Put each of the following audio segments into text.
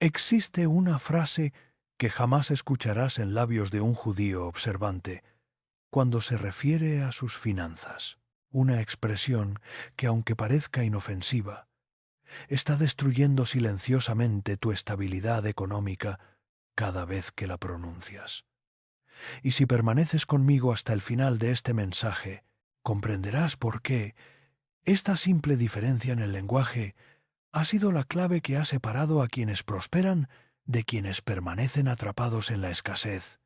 Existe una frase que jamás escucharás en labios de un judío observante cuando se refiere a sus finanzas. Una expresión que, aunque parezca inofensiva, está destruyendo silenciosamente tu estabilidad económica cada vez que la pronuncias. Y si permaneces conmigo hasta el final de este mensaje, comprenderás por qué esta simple diferencia en el lenguaje ha sido la clave que ha separado a quienes prosperan de quienes permanecen atrapados en la escasez,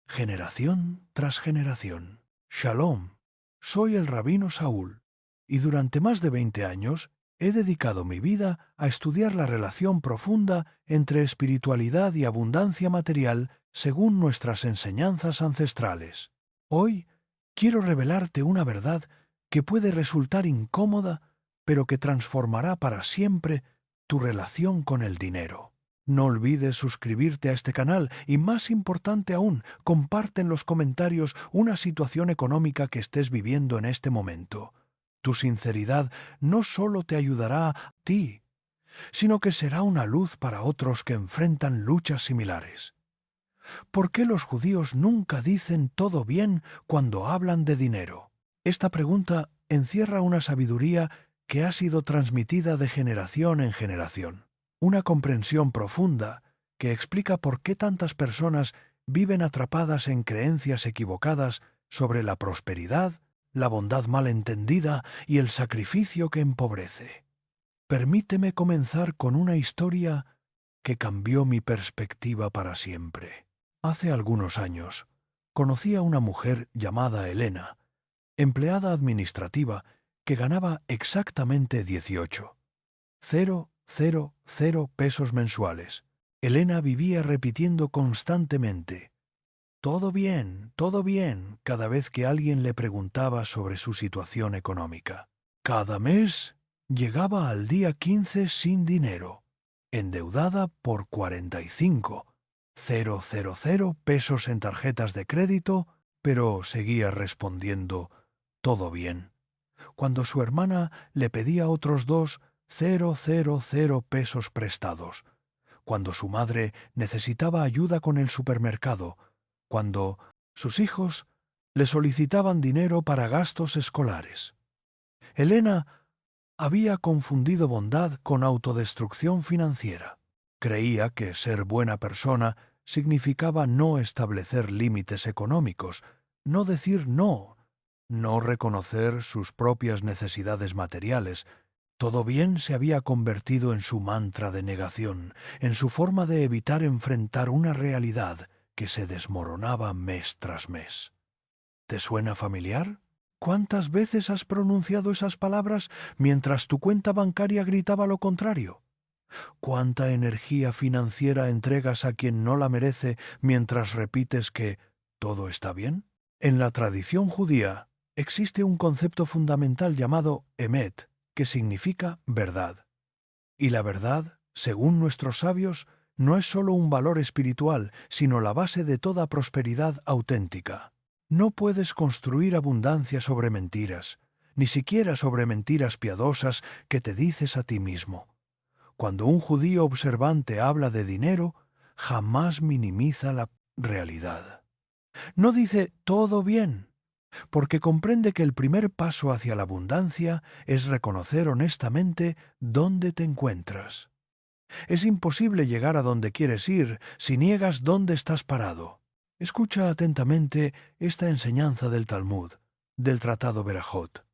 generación tras generación. Shalom, soy el rabino Saúl, y durante más de 20 años he dedicado mi vida a estudiar la relación profunda entre espiritualidad y abundancia material según nuestras enseñanzas ancestrales. Hoy quiero revelarte una verdad que puede resultar incómoda, pero que transformará para siempre tu relación con el dinero. No olvides suscribirte a este canal y, más importante aún, comparte en los comentarios una situación económica que estés viviendo en este momento. Tu sinceridad no solo te ayudará a ti, sino que será una luz para otros que enfrentan luchas similares. ¿Por qué los judíos nunca dicen todo bien cuando hablan de dinero? Esta pregunta encierra una sabiduría que ha sido transmitida de generación en generación. Una comprensión profunda que explica por qué tantas personas viven atrapadas en creencias equivocadas sobre la prosperidad, la bondad mal entendida y el sacrificio que empobrece. Permíteme comenzar con una historia que cambió mi perspectiva para siempre. Hace algunos años, conocí a una mujer llamada Elena, empleada administrativa, que ganaba exactamente 18,000 pesos mensuales. Elena vivía repitiendo constantemente, todo bien, cada vez que alguien le preguntaba sobre su situación económica. Cada mes llegaba al día 15 sin dinero, endeudada por 45,000 pesos en tarjetas de crédito, pero seguía respondiendo todo bien, cuando su hermana le pedía otros 2,000 pesos prestados, cuando su madre necesitaba ayuda con el supermercado, cuando sus hijos le solicitaban dinero para gastos escolares. Elena había confundido bondad con autodestrucción financiera. Creía que ser buena persona significaba no establecer límites económicos, no decir no, no reconocer sus propias necesidades materiales. Todo bien se había convertido en su mantra de negación, en su forma de evitar enfrentar una realidad que se desmoronaba mes tras mes. ¿Te suena familiar? ¿Cuántas veces has pronunciado esas palabras mientras tu cuenta bancaria gritaba lo contrario? ¿Cuánta energía financiera entregas a quien no la merece mientras repites que todo está bien? En la tradición judía existe un concepto fundamental llamado emet, que significa verdad. Y la verdad, según nuestros sabios, no es solo un valor espiritual, sino la base de toda prosperidad auténtica. No puedes construir abundancia sobre mentiras, ni siquiera sobre mentiras piadosas que te dices a ti mismo. Cuando un judío observante habla de dinero, jamás minimiza la realidad. No dice todo bien, porque comprende que el primer paso hacia la abundancia es reconocer honestamente dónde te encuentras. Es imposible llegar a donde quieres ir si niegas dónde estás parado. Escucha atentamente esta enseñanza del Talmud, del Tratado Berajot.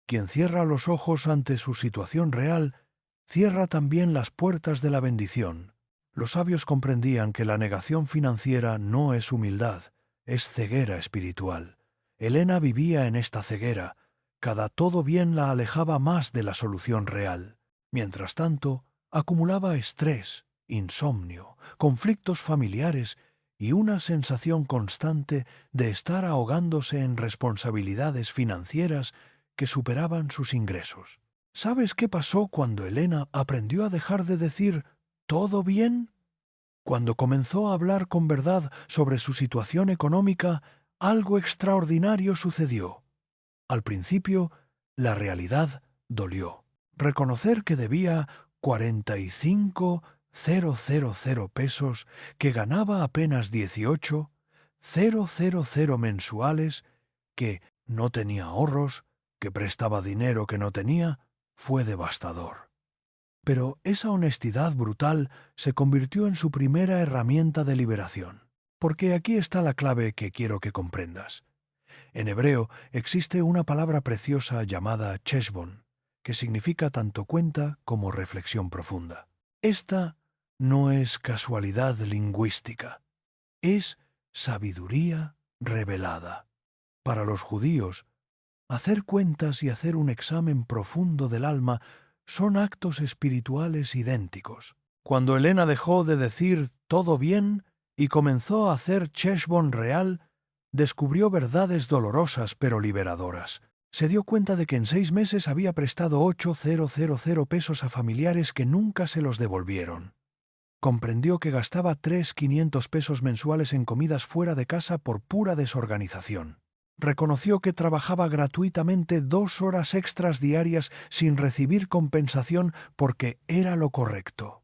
Quien cierra los ojos ante su situación real, cierra también las puertas de la bendición. Los sabios comprendían que la negación financiera no es humildad, es ceguera espiritual. Elena vivía en esta ceguera. Cada todo bien la alejaba más de la solución real. Mientras tanto, acumulaba estrés, insomnio, conflictos familiares y una sensación constante de estar ahogándose en responsabilidades financieras que superaban sus ingresos. ¿Sabes qué pasó cuando Elena aprendió a dejar de decir «todo bien»? Cuando comenzó a hablar con verdad sobre su situación económica, algo extraordinario sucedió. Al principio, la realidad dolió. Reconocer que debía pesos, que ganaba apenas 18,000 mensuales, que no tenía ahorros, que prestaba dinero que no tenía, fue devastador. Pero esa honestidad brutal se convirtió en su primera herramienta de liberación. Porque aquí está la clave que quiero que comprendas. En hebreo existe una palabra preciosa llamada cheshbon, que significa tanto cuenta como reflexión profunda. Esta no es casualidad lingüística, es sabiduría revelada. Para los judíos, hacer cuentas y hacer un examen profundo del alma son actos espirituales idénticos. Cuando Elena dejó de decir todo bien y comenzó a hacer cheshbon real, descubrió verdades dolorosas pero liberadoras. Se dio cuenta de que en 6 meses había prestado 8,000 pesos a familiares que nunca se los devolvieron. Comprendió que gastaba 3,500 pesos mensuales en comidas fuera de casa por pura desorganización. Reconoció que trabajaba gratuitamente 2 horas extras diarias sin recibir compensación porque era lo correcto.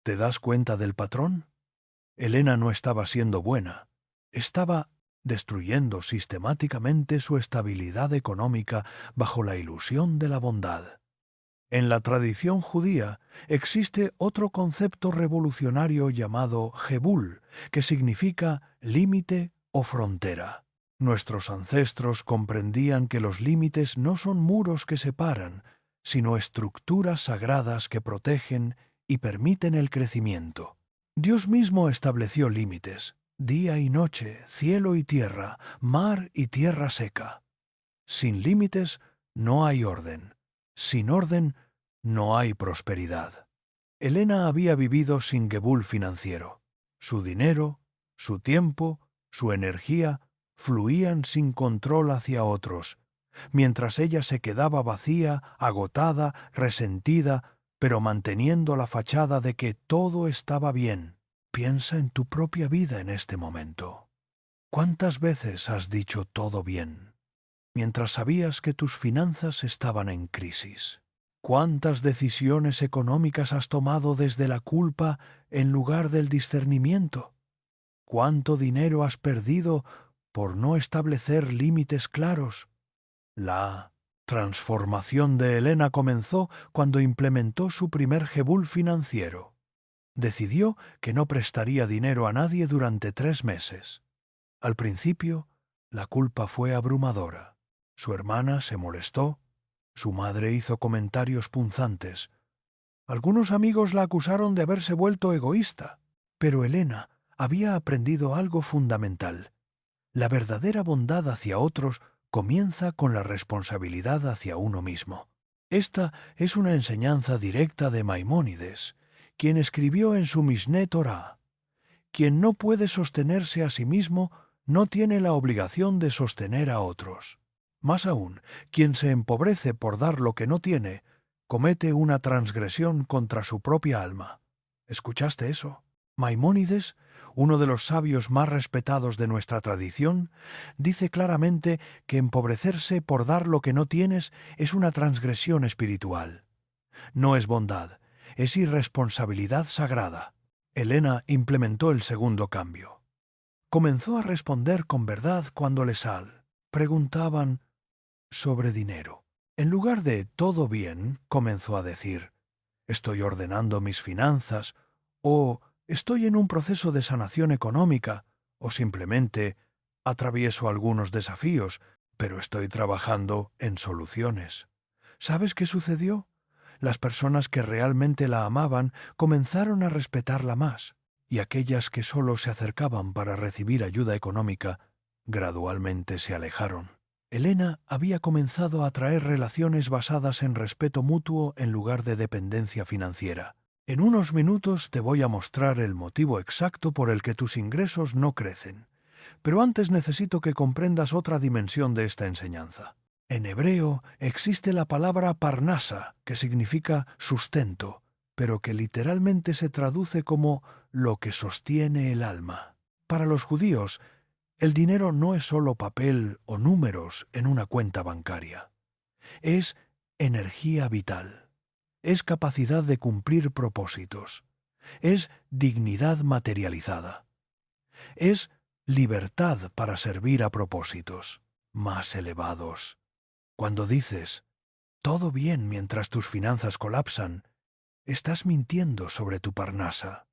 ¿Te das cuenta del patrón? Elena no estaba siendo buena. Estaba destruyendo sistemáticamente su estabilidad económica bajo la ilusión de la bondad. En la tradición judía existe otro concepto revolucionario llamado Jebul, que significa límite o frontera. Nuestros ancestros comprendían que los límites no son muros que separan, sino estructuras sagradas que protegen y permiten el crecimiento. Dios mismo estableció límites, día y noche, cielo y tierra, mar y tierra seca. Sin límites no hay orden. Sin orden no hay prosperidad. Elena había vivido sin gebul financiero. Su dinero, su tiempo, su energía fluían sin control hacia otros, mientras ella se quedaba vacía, agotada, resentida, pero manteniendo la fachada de que todo estaba bien. Piensa en tu propia vida en este momento. ¿Cuántas veces has dicho todo bien, mientras sabías que tus finanzas estaban en crisis? ¿Cuántas decisiones económicas has tomado desde la culpa en lugar del discernimiento? ¿Cuánto dinero has perdido por no establecer límites claros? La transformación de Elena comenzó cuando implementó su primer gebul financiero. Decidió que no prestaría dinero a nadie durante 3 meses. Al principio, la culpa fue abrumadora. Su hermana se molestó, su madre hizo comentarios punzantes. Algunos amigos la acusaron de haberse vuelto egoísta, pero Elena había aprendido algo fundamental. La verdadera bondad hacia otros comienza con la responsabilidad hacia uno mismo. Esta es una enseñanza directa de Maimónides, quien escribió en su Mishneh Torah: quien no puede sostenerse a sí mismo no tiene la obligación de sostener a otros. Más aún, quien se empobrece por dar lo que no tiene, comete una transgresión contra su propia alma. ¿Escuchaste eso? Maimónides, uno de los sabios más respetados de nuestra tradición, dice claramente que empobrecerse por dar lo que no tienes es una transgresión espiritual. No es bondad, es irresponsabilidad sagrada. Elena implementó el segundo cambio. Comenzó a responder con verdad cuando le preguntaban sobre dinero. En lugar de «todo bien», comenzó a decir «estoy ordenando mis finanzas» o «estoy en un proceso de sanación económica» o simplemente «atravieso algunos desafíos, pero estoy trabajando en soluciones». ¿Sabes qué sucedió? Las personas que realmente la amaban comenzaron a respetarla más, y aquellas que solo se acercaban para recibir ayuda económica gradualmente se alejaron. Elena había comenzado a atraer relaciones basadas en respeto mutuo en lugar de dependencia financiera. En unos minutos te voy a mostrar el motivo exacto por el que tus ingresos no crecen, pero antes necesito que comprendas otra dimensión de esta enseñanza. En hebreo existe la palabra parnasa, que significa sustento, pero que literalmente se traduce como lo que sostiene el alma. Para los judíos, el dinero no es solo papel o números en una cuenta bancaria. Es energía vital. Es capacidad de cumplir propósitos. Es dignidad materializada. Es libertad para servir a propósitos más elevados. Cuando dices, todo bien mientras tus finanzas colapsan, estás mintiendo sobre tu Parnasa.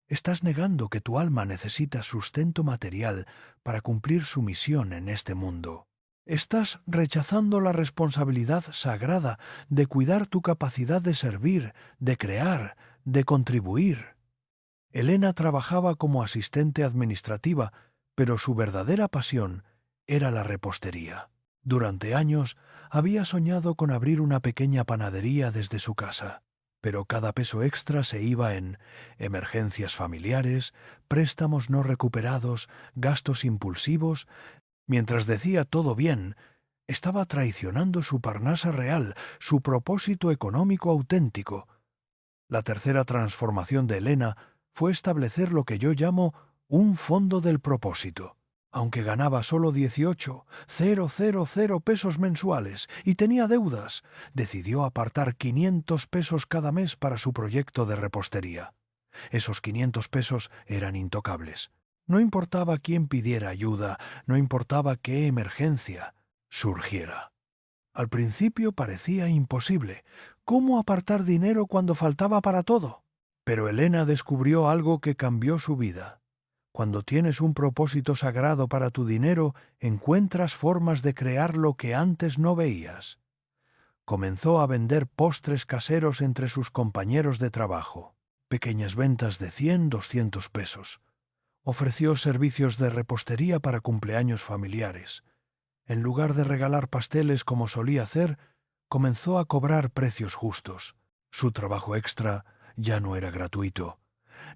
Estás negando que tu alma necesita sustento material para cumplir su misión en este mundo. Estás rechazando la responsabilidad sagrada de cuidar tu capacidad de servir, de crear, de contribuir. Elena trabajaba como asistente administrativa, pero su verdadera pasión era la repostería. Durante años había soñado con abrir una pequeña panadería desde su casa, pero cada peso extra se iba en emergencias familiares, préstamos no recuperados, gastos impulsivos. Mientras decía todo bien, estaba traicionando su Parnasa real, su propósito económico auténtico. La tercera transformación de Elena fue establecer lo que yo llamo un fondo del propósito. Aunque ganaba solo 18,000 pesos mensuales y tenía deudas, decidió apartar 500 pesos cada mes para su proyecto de repostería. Esos 500 pesos eran intocables. No importaba quién pidiera ayuda, no importaba qué emergencia surgiera. Al principio parecía imposible. ¿Cómo apartar dinero cuando faltaba para todo? Pero Elena descubrió algo que cambió su vida. Cuando tienes un propósito sagrado para tu dinero, encuentras formas de crear lo que antes no veías. Comenzó a vender postres caseros entre sus compañeros de trabajo. Pequeñas ventas de 100, 200 pesos. Ofreció servicios de repostería para cumpleaños familiares. En lugar de regalar pasteles como solía hacer, comenzó a cobrar precios justos. Su trabajo extra ya no era gratuito.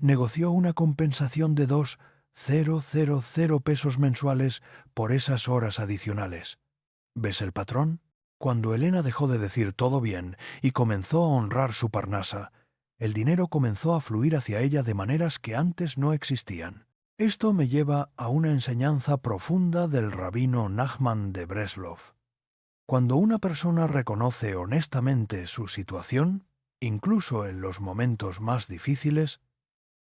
Negoció una compensación de 2,000 pesos mensuales por esas horas adicionales. ¿Ves el patrón? Cuando Elena dejó de decir todo bien y comenzó a honrar su Parnasa, el dinero comenzó a fluir hacia ella de maneras que antes no existían. Esto me lleva a una enseñanza profunda del rabino Nachman de Breslov. Cuando una persona reconoce honestamente su situación, incluso en los momentos más difíciles,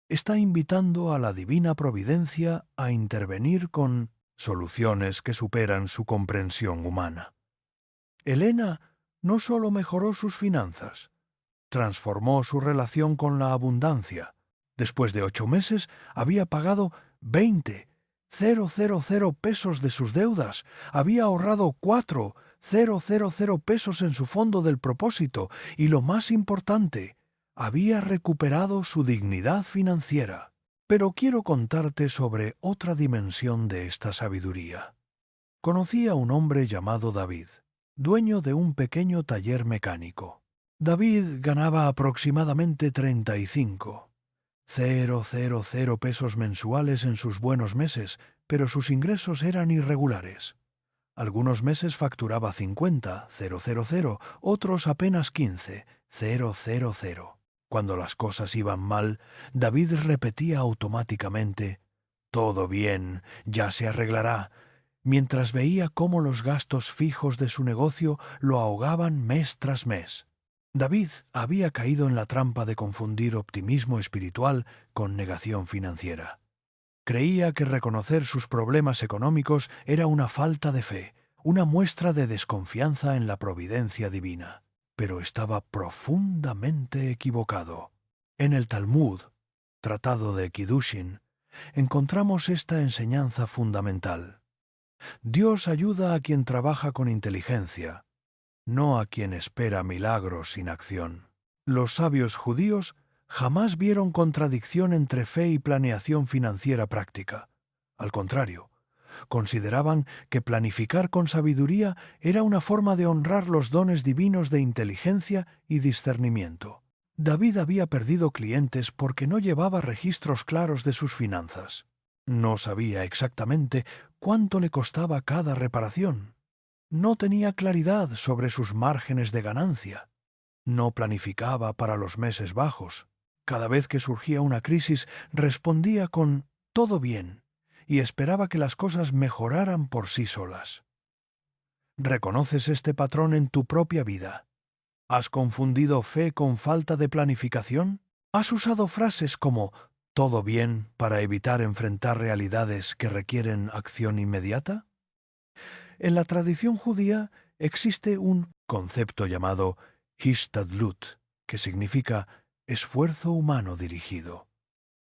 está invitando a la divina providencia a intervenir con soluciones que superan su comprensión humana. Elena no solo mejoró sus finanzas, transformó su relación con la abundancia. Después de 8 meses había pagado 20,000 pesos de sus deudas, había ahorrado 4,000 pesos en su fondo del propósito y, lo más importante, había recuperado su dignidad financiera. Pero quiero contarte sobre otra dimensión de esta sabiduría. Conocí a un hombre llamado David, dueño de un pequeño taller mecánico. David ganaba aproximadamente 35,000 pesos mensuales en sus buenos meses, pero sus ingresos eran irregulares. Algunos meses facturaba 50,000, otros apenas 15,000. Cuando las cosas iban mal, David repetía automáticamente, «Todo bien, ya se arreglará», mientras veía cómo los gastos fijos de su negocio lo ahogaban mes tras mes. David había caído en la trampa de confundir optimismo espiritual con negación financiera. Creía que reconocer sus problemas económicos era una falta de fe, una muestra de desconfianza en la providencia divina. Pero estaba profundamente equivocado. En el Talmud, Tratado de Kiddushin, encontramos esta enseñanza fundamental. Dios ayuda a quien trabaja con inteligencia, no a quien espera milagros sin acción. Los sabios judíos jamás vieron contradicción entre fe y planeación financiera práctica. Al contrario, consideraban que planificar con sabiduría era una forma de honrar los dones divinos de inteligencia y discernimiento. David había perdido clientes porque no llevaba registros claros de sus finanzas. No sabía exactamente cuánto le costaba cada reparación. No tenía claridad sobre sus márgenes de ganancia. No planificaba para los meses bajos. Cada vez que surgía una crisis, respondía con «todo bien» y esperaba que las cosas mejoraran por sí solas. ¿Reconoces este patrón en tu propia vida? ¿Has confundido fe con falta de planificación? ¿Has usado frases como «todo bien» para evitar enfrentar realidades que requieren acción inmediata? En la tradición judía existe un concepto llamado Hishtadlut, que significa esfuerzo humano dirigido.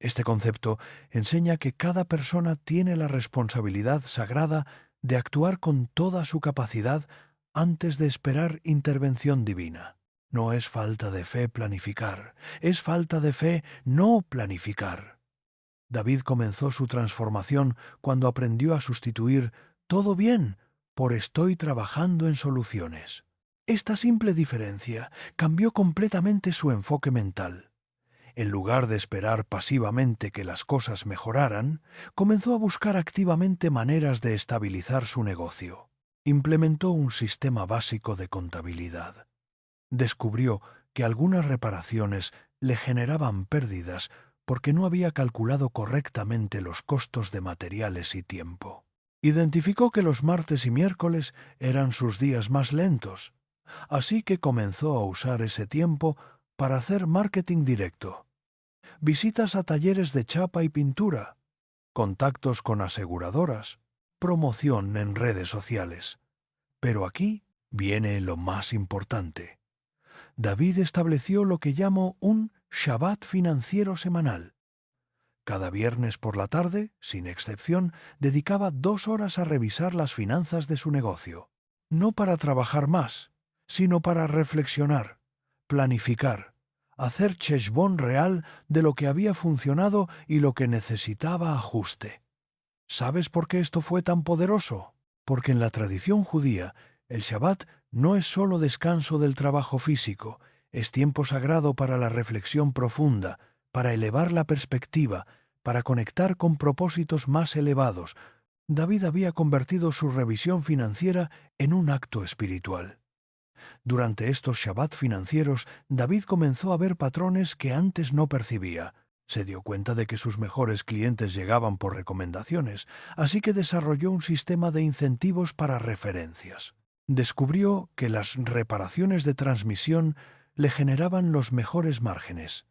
Este concepto enseña que cada persona tiene la responsabilidad sagrada de actuar con toda su capacidad antes de esperar intervención divina. No es falta de fe planificar, es falta de fe no planificar. David comenzó su transformación cuando aprendió a sustituir «todo bien» por «estoy trabajando en soluciones». Esta simple diferencia cambió completamente su enfoque mental. En lugar de esperar pasivamente que las cosas mejoraran, comenzó a buscar activamente maneras de estabilizar su negocio. Implementó un sistema básico de contabilidad. Descubrió que algunas reparaciones le generaban pérdidas porque no había calculado correctamente los costos de materiales y tiempo. Identificó que los martes y miércoles eran sus días más lentos, así que comenzó a usar ese tiempo para hacer marketing directo. Visitas a talleres de chapa y pintura, contactos con aseguradoras, promoción en redes sociales. Pero aquí viene lo más importante. David estableció lo que llamo un Shabbat financiero semanal. Cada viernes por la tarde, sin excepción, dedicaba 2 horas a revisar las finanzas de su negocio. No para trabajar más, sino para reflexionar, planificar, hacer cheshbon real de lo que había funcionado y lo que necesitaba ajuste. ¿Sabes por qué esto fue tan poderoso? Porque en la tradición judía, el Shabbat no es solo descanso del trabajo físico, es tiempo sagrado para la reflexión profunda, para elevar la perspectiva, para conectar con propósitos más elevados. David había convertido su revisión financiera en un acto espiritual. Durante estos Shabbat financieros, David comenzó a ver patrones que antes no percibía. Se dio cuenta de que sus mejores clientes llegaban por recomendaciones, así que desarrolló un sistema de incentivos para referencias. Descubrió que las reparaciones de transmisión le generaban los mejores márgenes,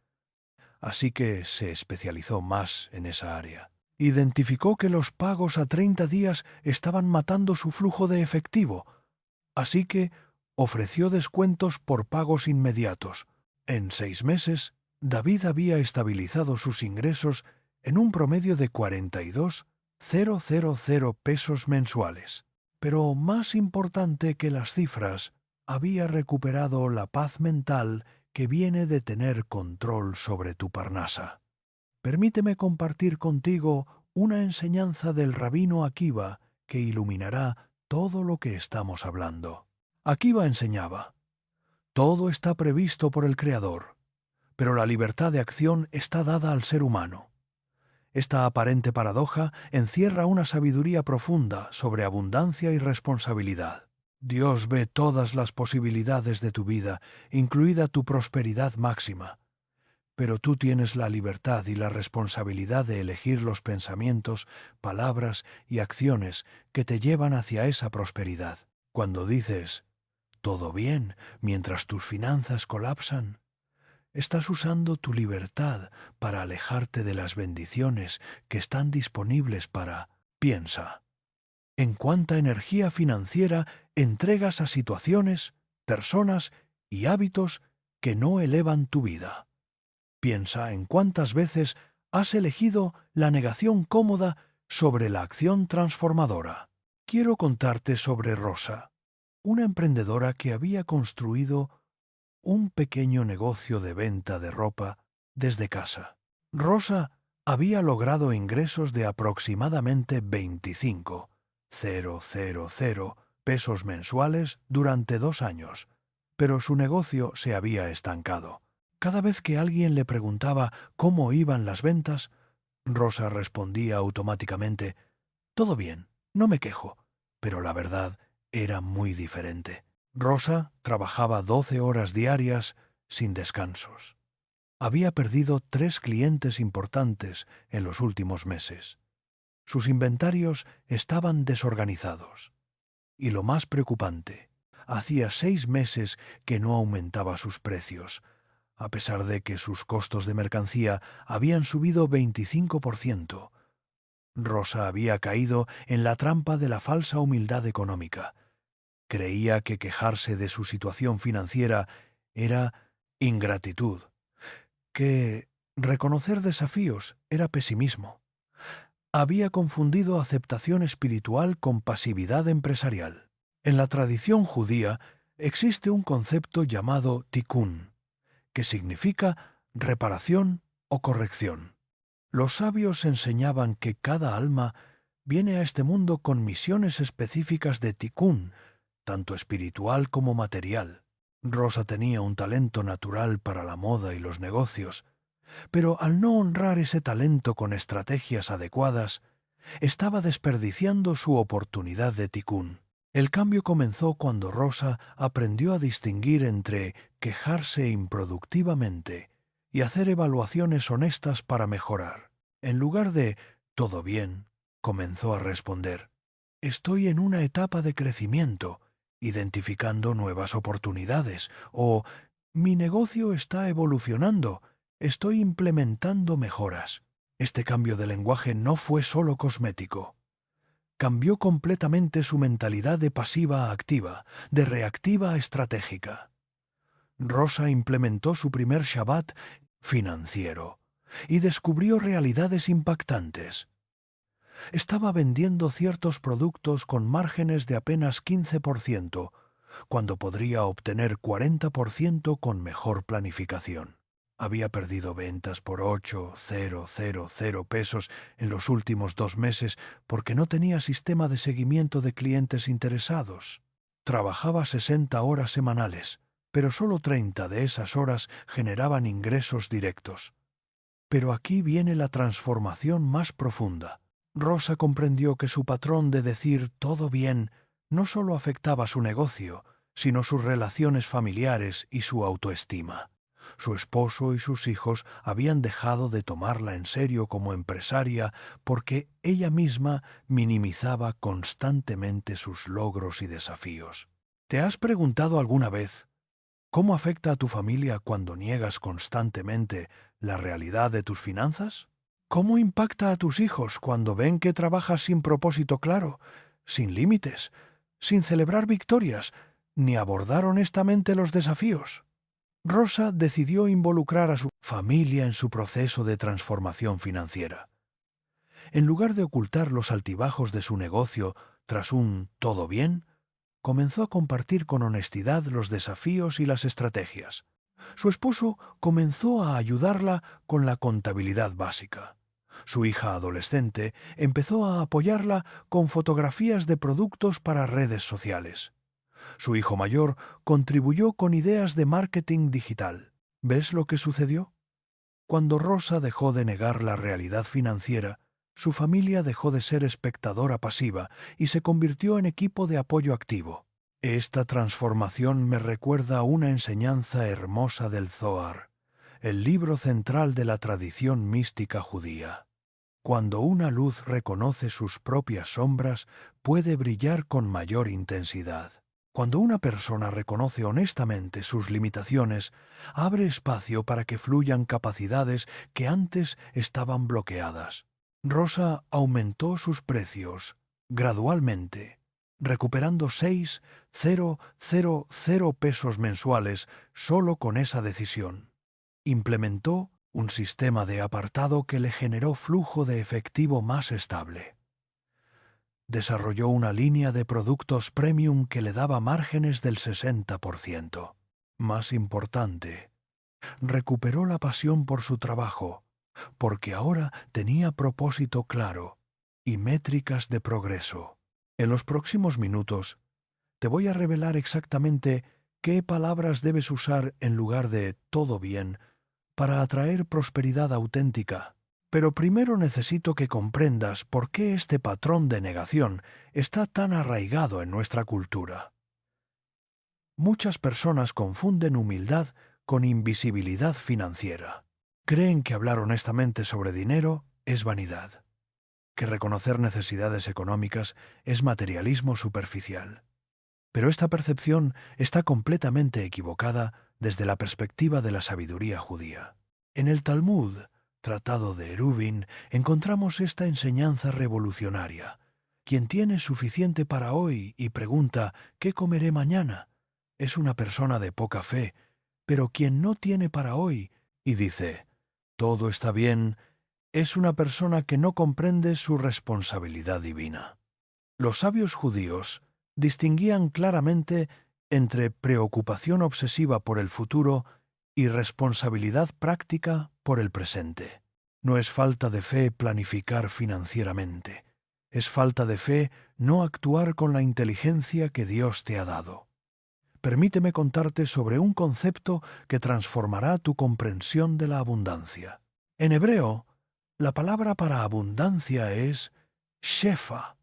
así que se especializó más en esa área. Identificó que los pagos a 30 días estaban matando su flujo de efectivo, así que ofreció descuentos por pagos inmediatos. En 6 meses, David había estabilizado sus ingresos en un promedio de 42,000 pesos mensuales. Pero más importante que las cifras, había recuperado la paz mental que viene de tener control sobre tu parnasa. Permíteme compartir contigo una enseñanza del rabino Akiva que iluminará todo lo que estamos hablando. Akiva enseñaba: todo está previsto por el Creador, pero la libertad de acción está dada al ser humano. Esta aparente paradoja encierra una sabiduría profunda sobre abundancia y responsabilidad. Dios ve todas las posibilidades de tu vida, incluida tu prosperidad máxima. Pero tú tienes la libertad y la responsabilidad de elegir los pensamientos, palabras y acciones que te llevan hacia esa prosperidad. Cuando dices «todo bien» mientras tus finanzas colapsan, estás usando tu libertad para alejarte de las bendiciones que están disponibles para... Piensa en cuánta energía financiera entregas a situaciones, personas y hábitos que no elevan tu vida. Piensa en cuántas veces has elegido la negación cómoda sobre la acción transformadora. Quiero contarte sobre Rosa, una emprendedora que había construido un pequeño negocio de venta de ropa desde casa. Rosa había logrado ingresos de aproximadamente 25,000 pesos mensuales durante 2 años, pero su negocio se había estancado. Cada vez que alguien le preguntaba cómo iban las ventas, Rosa respondía automáticamente: «Todo bien, no me quejo», pero la verdad era muy diferente. Rosa trabajaba 12 horas diarias sin descansos. Había perdido 3 clientes importantes en los últimos meses. Sus inventarios estaban desorganizados. Y lo más preocupante, hacía 6 meses que no aumentaba sus precios. a pesar de que sus costos de mercancía habían subido 25%. Rosa había caído en la trampa de la falsa humildad económica. Creía que quejarse de su situación financiera era ingratitud, que reconocer desafíos era pesimismo. Había confundido aceptación espiritual con pasividad empresarial. En la tradición judía existe un concepto llamado tikkun, que significa reparación o corrección. Los sabios enseñaban que cada alma viene a este mundo con misiones específicas de tikkun, tanto espiritual como material. Rosa tenía un talento natural para la moda y los negocios, pero al no honrar ese talento con estrategias adecuadas, estaba desperdiciando su oportunidad de tikkun. El cambio comenzó cuando Rosa aprendió a distinguir entre quejarse improductivamente y hacer evaluaciones honestas para mejorar. En lugar de «todo bien», comenzó a responder «estoy en una etapa de crecimiento, identificando nuevas oportunidades», o «mi negocio está evolucionando, estoy implementando mejoras». Este cambio de lenguaje no fue solo cosmético. Cambió completamente su mentalidad de pasiva a activa, de reactiva a estratégica. Rosa implementó su primer Shabbat financiero y descubrió realidades impactantes. Estaba vendiendo ciertos productos con márgenes de apenas 15%, cuando podría obtener 40% con mejor planificación. Había perdido ventas por 8,000 pesos en los últimos 2 meses porque no tenía sistema de seguimiento de clientes interesados. Trabajaba 60 horas semanales, pero solo 30 de esas horas generaban ingresos directos. Pero aquí viene la transformación más profunda. Rosa comprendió que su patrón de decir «todo bien» no solo afectaba su negocio, sino sus relaciones familiares y su autoestima. Su esposo y sus hijos habían dejado de tomarla en serio como empresaria porque ella misma minimizaba constantemente sus logros y desafíos. ¿Te has preguntado alguna vez cómo afecta a tu familia cuando niegas constantemente la realidad de tus finanzas? ¿Cómo impacta a tus hijos cuando ven que trabajas sin propósito claro, sin límites, sin celebrar victorias, ni abordar honestamente los desafíos? Rosa decidió involucrar a su familia en su proceso de transformación financiera. En lugar de ocultar los altibajos de su negocio tras un «todo bien», comenzó a compartir con honestidad los desafíos y las estrategias. Su esposo comenzó a ayudarla con la contabilidad básica. Su hija adolescente empezó a apoyarla con fotografías de productos para redes sociales. Su hijo mayor contribuyó con ideas de marketing digital. ¿Ves lo que sucedió? Cuando Rosa dejó de negar la realidad financiera, su familia dejó de ser espectadora pasiva y se convirtió en equipo de apoyo activo. Esta transformación me recuerda a una enseñanza hermosa del Zohar, el libro central de la tradición mística judía. Cuando una luz reconoce sus propias sombras, puede brillar con mayor intensidad. Cuando una persona reconoce honestamente sus limitaciones, abre espacio para que fluyan capacidades que antes estaban bloqueadas. Rosa aumentó sus precios gradualmente, recuperando 6,000 pesos mensuales solo con esa decisión. Implementó un sistema de apartado que le generó flujo de efectivo más estable. Desarrolló una línea de productos premium que le daba márgenes del 60%. Más importante, recuperó la pasión por su trabajo, porque ahora tenía propósito claro y métricas de progreso. En los próximos minutos, te voy a revelar exactamente qué palabras debes usar en lugar de «todo bien» para atraer prosperidad auténtica. Pero primero necesito que comprendas por qué este patrón de negación está tan arraigado en nuestra cultura. Muchas personas confunden humildad con invisibilidad financiera. Creen que hablar honestamente sobre dinero es vanidad, que reconocer necesidades económicas es materialismo superficial. Pero esta percepción está completamente equivocada desde la perspectiva de la sabiduría judía. En el Talmud, Tratado de Eruvin, encontramos esta enseñanza revolucionaria. Quien tiene suficiente para hoy y pregunta ¿qué comeré mañana? Es una persona de poca fe, pero quien no tiene para hoy y dice todo está bien, es una persona que no comprende su responsabilidad divina. Los sabios judíos distinguían claramente entre preocupación obsesiva por el futuro y responsabilidad práctica por el presente. No es falta de fe planificar financieramente. Es falta de fe no actuar con la inteligencia que Dios te ha dado. Permíteme contarte sobre un concepto que transformará tu comprensión de la abundancia. En hebreo, la palabra para abundancia es shefa,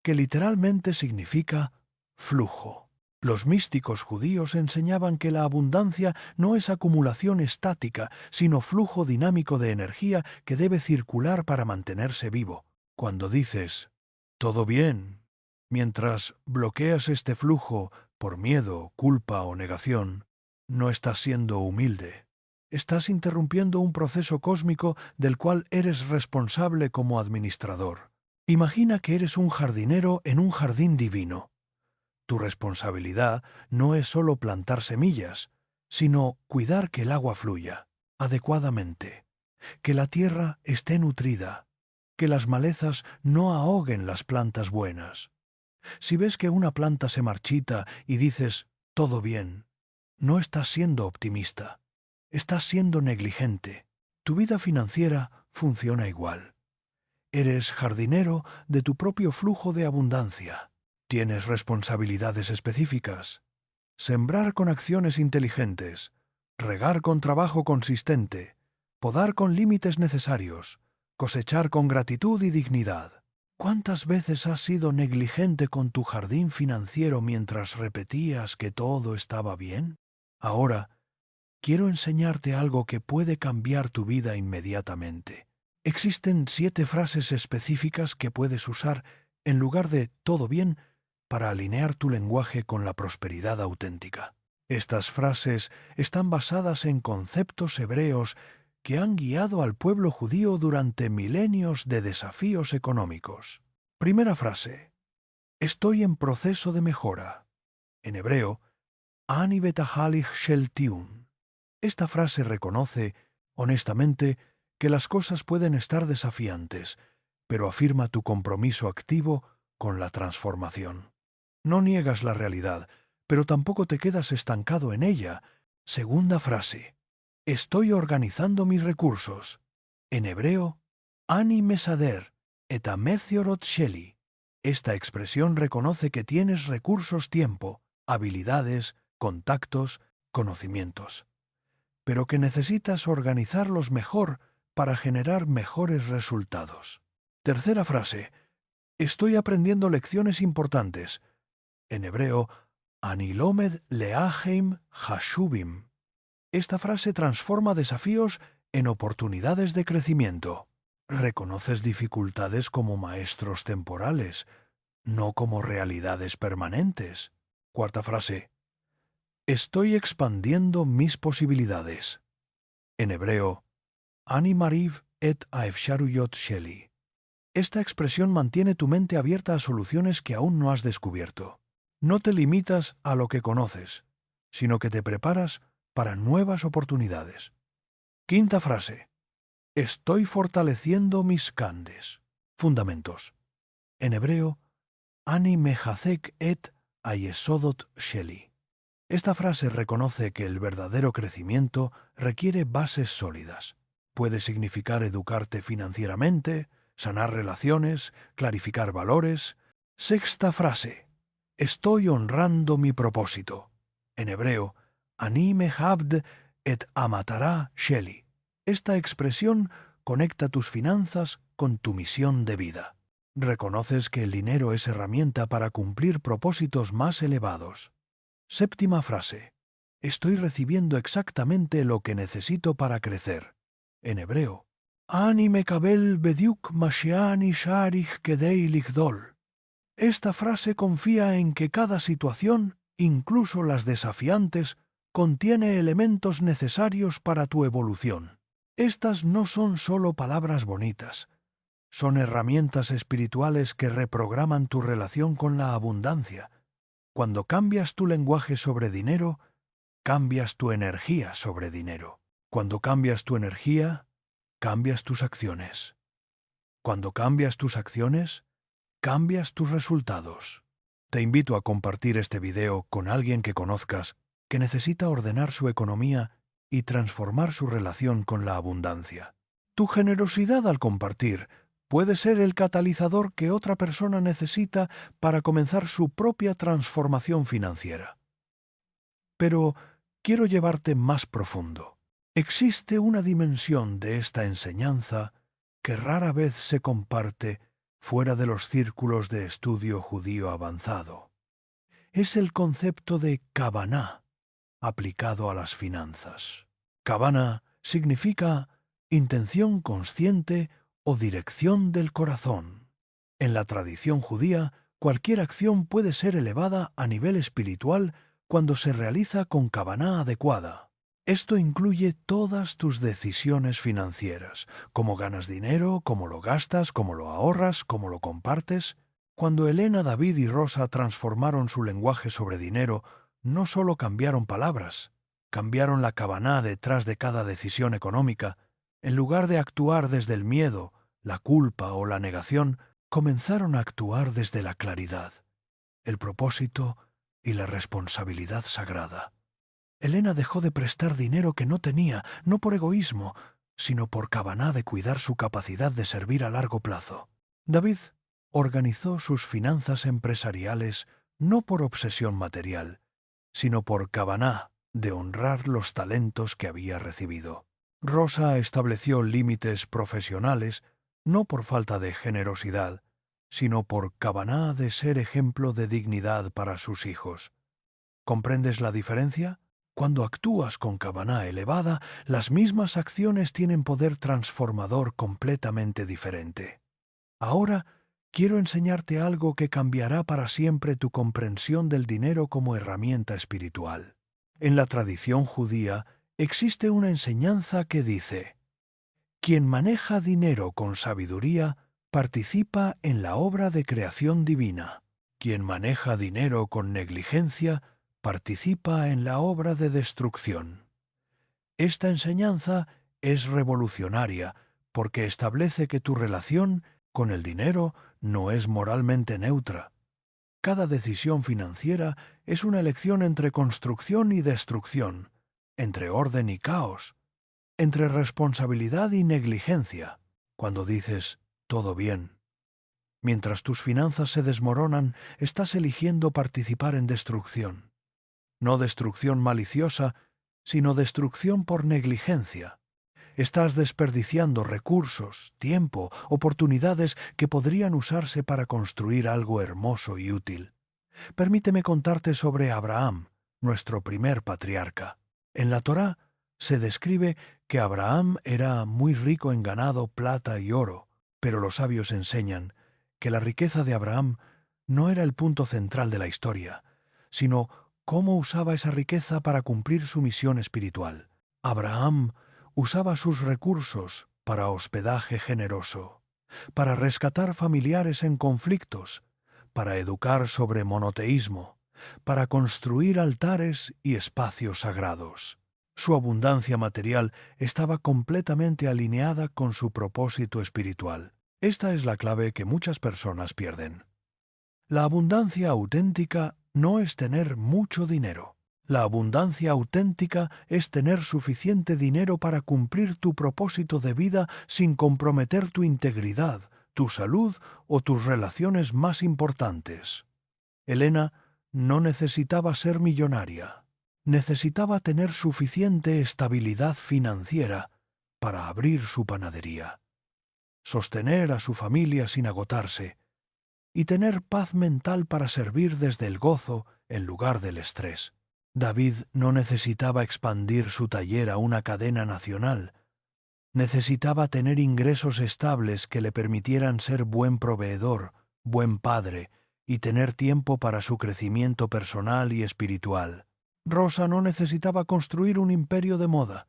que literalmente significa flujo. Los místicos judíos enseñaban que la abundancia no es acumulación estática, sino flujo dinámico de energía que debe circular para mantenerse vivo. Cuando dices, todo bien, mientras bloqueas este flujo por miedo, culpa o negación, no estás siendo humilde. Estás interrumpiendo un proceso cósmico del cual eres responsable como administrador. Imagina que eres un jardinero en un jardín divino. Tu responsabilidad no es solo plantar semillas, sino cuidar que el agua fluya adecuadamente, que la tierra esté nutrida, que las malezas no ahoguen las plantas buenas. Si ves que una planta se marchita y dices, todo bien, no estás siendo optimista, estás siendo negligente. Tu vida financiera funciona igual. Eres jardinero de tu propio flujo de abundancia. Tienes responsabilidades específicas. Sembrar con acciones inteligentes, regar con trabajo consistente, podar con límites necesarios, cosechar con gratitud y dignidad. ¿Cuántas veces has sido negligente con tu jardín financiero mientras repetías que todo estaba bien? Ahora, quiero enseñarte algo que puede cambiar tu vida inmediatamente. Existen 7 frases específicas que puedes usar en lugar de todo bien para alinear tu lenguaje con la prosperidad auténtica. Estas frases están basadas en conceptos hebreos que han guiado al pueblo judío durante milenios de desafíos económicos. Primera frase. Estoy en proceso de mejora. En hebreo, Ani betahalich shel tiun. Esta frase reconoce, honestamente, que las cosas pueden estar desafiantes, pero afirma tu compromiso activo con la transformación. No niegas la realidad, pero tampoco te quedas estancado en ella. Segunda frase. Estoy organizando mis recursos. En hebreo, Ani mesader et ameciorot sheli. Esta expresión reconoce que tienes recursos tiempo, habilidades, contactos, conocimientos, pero que necesitas organizarlos mejor para generar mejores resultados. Tercera frase. Estoy aprendiendo lecciones importantes. En hebreo, Ani lomed leaheim hashubim. Esta frase transforma desafíos en oportunidades de crecimiento. Reconoces dificultades como maestros temporales, no como realidades permanentes. Cuarta frase. Estoy expandiendo mis posibilidades. En hebreo, Ani mariv et aefsharuyot sheli. Esta expresión mantiene tu mente abierta a soluciones que aún no has descubierto. No te limitas a lo que conoces, sino que te preparas para nuevas oportunidades. Quinta frase. Estoy fortaleciendo mis kandes. Fundamentos. En hebreo, Ani mehazek et ayesodot sheli. Esta frase reconoce que el verdadero crecimiento requiere bases sólidas. Puede significar educarte financieramente, sanar relaciones, clarificar valores. Sexta frase. Estoy honrando mi propósito. En hebreo, Ani mehabd et amatara sheli. Esta expresión conecta tus finanzas con tu misión de vida. Reconoces que el dinero es herramienta para cumplir propósitos más elevados. Séptima frase. Estoy recibiendo exactamente lo que necesito para crecer. En hebreo, Ani mekabel bediuk masheani sharich kedei ligdol. Esta frase confía en que cada situación, incluso las desafiantes, contiene elementos necesarios para tu evolución. Estas no son solo palabras bonitas, son herramientas espirituales que reprograman tu relación con la abundancia. Cuando cambias tu lenguaje sobre dinero, cambias tu energía sobre dinero. Cuando cambias tu energía, cambias tus acciones. Cuando cambias tus acciones, cambias tus resultados. Te invito a compartir este video con alguien que conozcas que necesita ordenar su economía y transformar su relación con la abundancia. Tu generosidad al compartir puede ser el catalizador que otra persona necesita para comenzar su propia transformación financiera. Pero quiero llevarte más profundo. Existe una dimensión de esta enseñanza que rara vez se comparte fuera de los círculos de estudio judío avanzado. Es el concepto de Kavaná aplicado a las finanzas. Kavaná significa intención consciente o dirección del corazón. En la tradición judía, cualquier acción puede ser elevada a nivel espiritual cuando se realiza con kavaná adecuada. Esto incluye todas tus decisiones financieras, cómo ganas dinero, cómo lo gastas, cómo lo ahorras, cómo lo compartes. Cuando Elena, David y Rosa transformaron su lenguaje sobre dinero, no solo cambiaron palabras, cambiaron la kavaná detrás de cada decisión económica. En lugar de actuar desde el miedo, la culpa o la negación, comenzaron a actuar desde la claridad, el propósito y la responsabilidad sagrada. Elena dejó de prestar dinero que no tenía, no por egoísmo, sino por kavaná de cuidar su capacidad de servir a largo plazo. David organizó sus finanzas empresariales no por obsesión material, sino por kavaná de honrar los talentos que había recibido. Rosa estableció límites profesionales no por falta de generosidad, sino por kavaná de ser ejemplo de dignidad para sus hijos. ¿Comprendes la diferencia? Cuando actúas con kavaná elevada, las mismas acciones tienen poder transformador completamente diferente. Ahora, quiero enseñarte algo que cambiará para siempre tu comprensión del dinero como herramienta espiritual. En la tradición judía existe una enseñanza que dice: quien maneja dinero con sabiduría participa en la obra de creación divina. Quien maneja dinero con negligencia participa en la obra de destrucción. Esta enseñanza es revolucionaria porque establece que tu relación con el dinero no es moralmente neutra. Cada decisión financiera es una elección entre construcción y destrucción, entre orden y caos, entre responsabilidad y negligencia. Cuando dices «todo bien», mientras tus finanzas se desmoronan, estás eligiendo participar en destrucción. No destrucción maliciosa, sino destrucción por negligencia. Estás desperdiciando recursos, tiempo, oportunidades que podrían usarse para construir algo hermoso y útil. Permíteme contarte sobre Abraham, nuestro primer patriarca. En la Torá se describe que Abraham era muy rico en ganado, plata y oro, pero los sabios enseñan que la riqueza de Abraham no era el punto central de la historia, sino cómo usaba esa riqueza para cumplir su misión espiritual. Abraham usaba sus recursos para hospedaje generoso, para rescatar familiares en conflictos, para educar sobre monoteísmo, para construir altares y espacios sagrados. Su abundancia material estaba completamente alineada con su propósito espiritual. Esta es la clave que muchas personas pierden. La abundancia auténtica no es tener mucho dinero. La abundancia auténtica es tener suficiente dinero para cumplir tu propósito de vida sin comprometer tu integridad, tu salud o tus relaciones más importantes. Elena no necesitaba ser millonaria. Necesitaba tener suficiente estabilidad financiera para abrir su panadería, sostener a su familia sin agotarse y tener paz mental para servir desde el gozo en lugar del estrés. David no necesitaba expandir su taller a una cadena nacional. Necesitaba tener ingresos estables que le permitieran ser buen proveedor, buen padre y tener tiempo para su crecimiento personal y espiritual. Rosa no necesitaba construir un imperio de moda.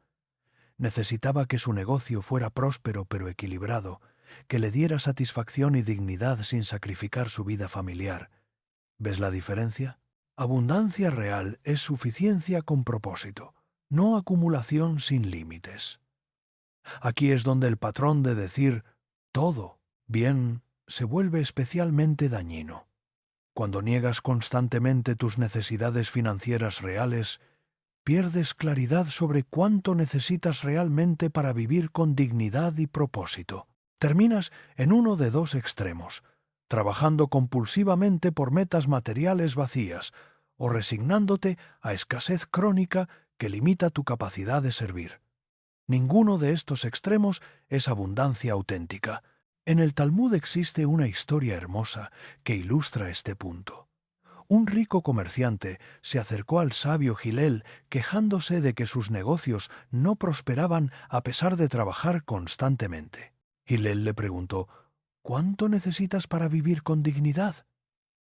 Necesitaba que su negocio fuera próspero pero equilibrado, que le diera satisfacción y dignidad sin sacrificar su vida familiar. ¿Ves la diferencia? Abundancia real es suficiencia con propósito, no acumulación sin límites. Aquí es donde el patrón de decir todo bien se vuelve especialmente dañino. Cuando niegas constantemente tus necesidades financieras reales, pierdes claridad sobre cuánto necesitas realmente para vivir con dignidad y propósito. Terminas en uno de dos extremos, trabajando compulsivamente por metas materiales vacías o resignándote a escasez crónica que limita tu capacidad de servir. Ninguno de estos extremos es abundancia auténtica. En el Talmud existe una historia hermosa que ilustra este punto. Un rico comerciante se acercó al sabio Hillel quejándose de que sus negocios no prosperaban a pesar de trabajar constantemente. Hillel le preguntó, ¿cuánto necesitas para vivir con dignidad?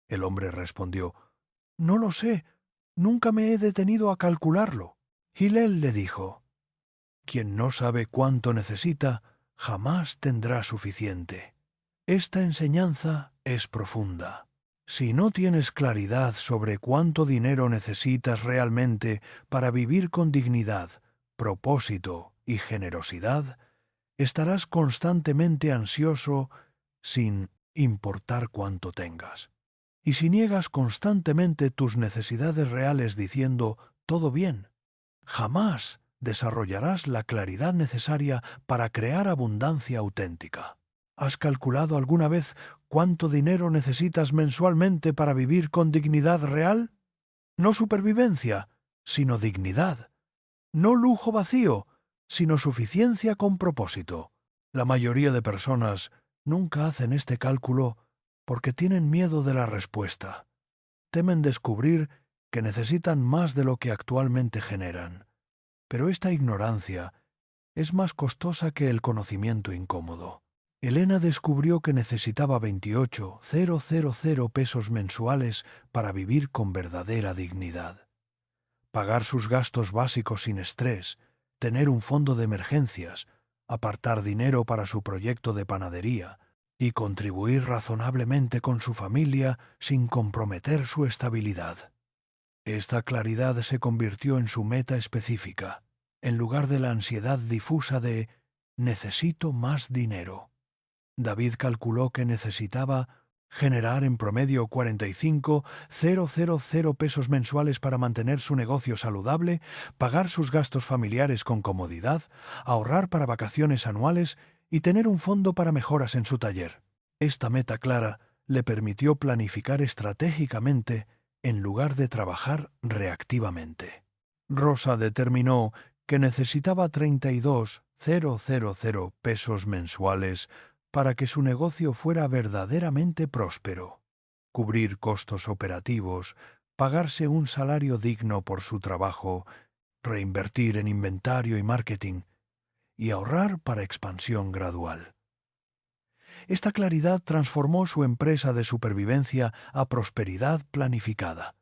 El hombre respondió, no lo sé, nunca me he detenido a calcularlo. Hillel le dijo, quien no sabe cuánto necesita, jamás tendrá suficiente. Esta enseñanza es profunda. Si no tienes claridad sobre cuánto dinero necesitas realmente para vivir con dignidad, propósito y generosidad, estarás constantemente ansioso sin importar cuánto tengas. Y si niegas constantemente tus necesidades reales diciendo «todo bien», jamás desarrollarás la claridad necesaria para crear abundancia auténtica. ¿Has calculado alguna vez cuánto dinero necesitas mensualmente para vivir con dignidad real? No supervivencia, sino dignidad. No lujo vacío, sino suficiencia con propósito. La mayoría de personas nunca hacen este cálculo porque tienen miedo de la respuesta. Temen descubrir que necesitan más de lo que actualmente generan. Pero esta ignorancia es más costosa que el conocimiento incómodo. Elena descubrió que necesitaba 28,000 pesos mensuales para vivir con verdadera dignidad. Pagar sus gastos básicos sin estrés, tener un fondo de emergencias, apartar dinero para su proyecto de panadería y contribuir razonablemente con su familia sin comprometer su estabilidad. Esta claridad se convirtió en su meta específica, en lugar de la ansiedad difusa de «necesito más dinero». David calculó que necesitaba generar en promedio 45,000 pesos mensuales para mantener su negocio saludable, pagar sus gastos familiares con comodidad, ahorrar para vacaciones anuales y tener un fondo para mejoras en su taller. Esta meta clara le permitió planificar estratégicamente en lugar de trabajar reactivamente. Rosa determinó que necesitaba 32,000 pesos mensuales para que su negocio fuera verdaderamente próspero. Cubrir costos operativos, pagarse un salario digno por su trabajo, reinvertir en inventario y marketing, y ahorrar para expansión gradual. Esta claridad transformó su empresa de supervivencia a prosperidad planificada.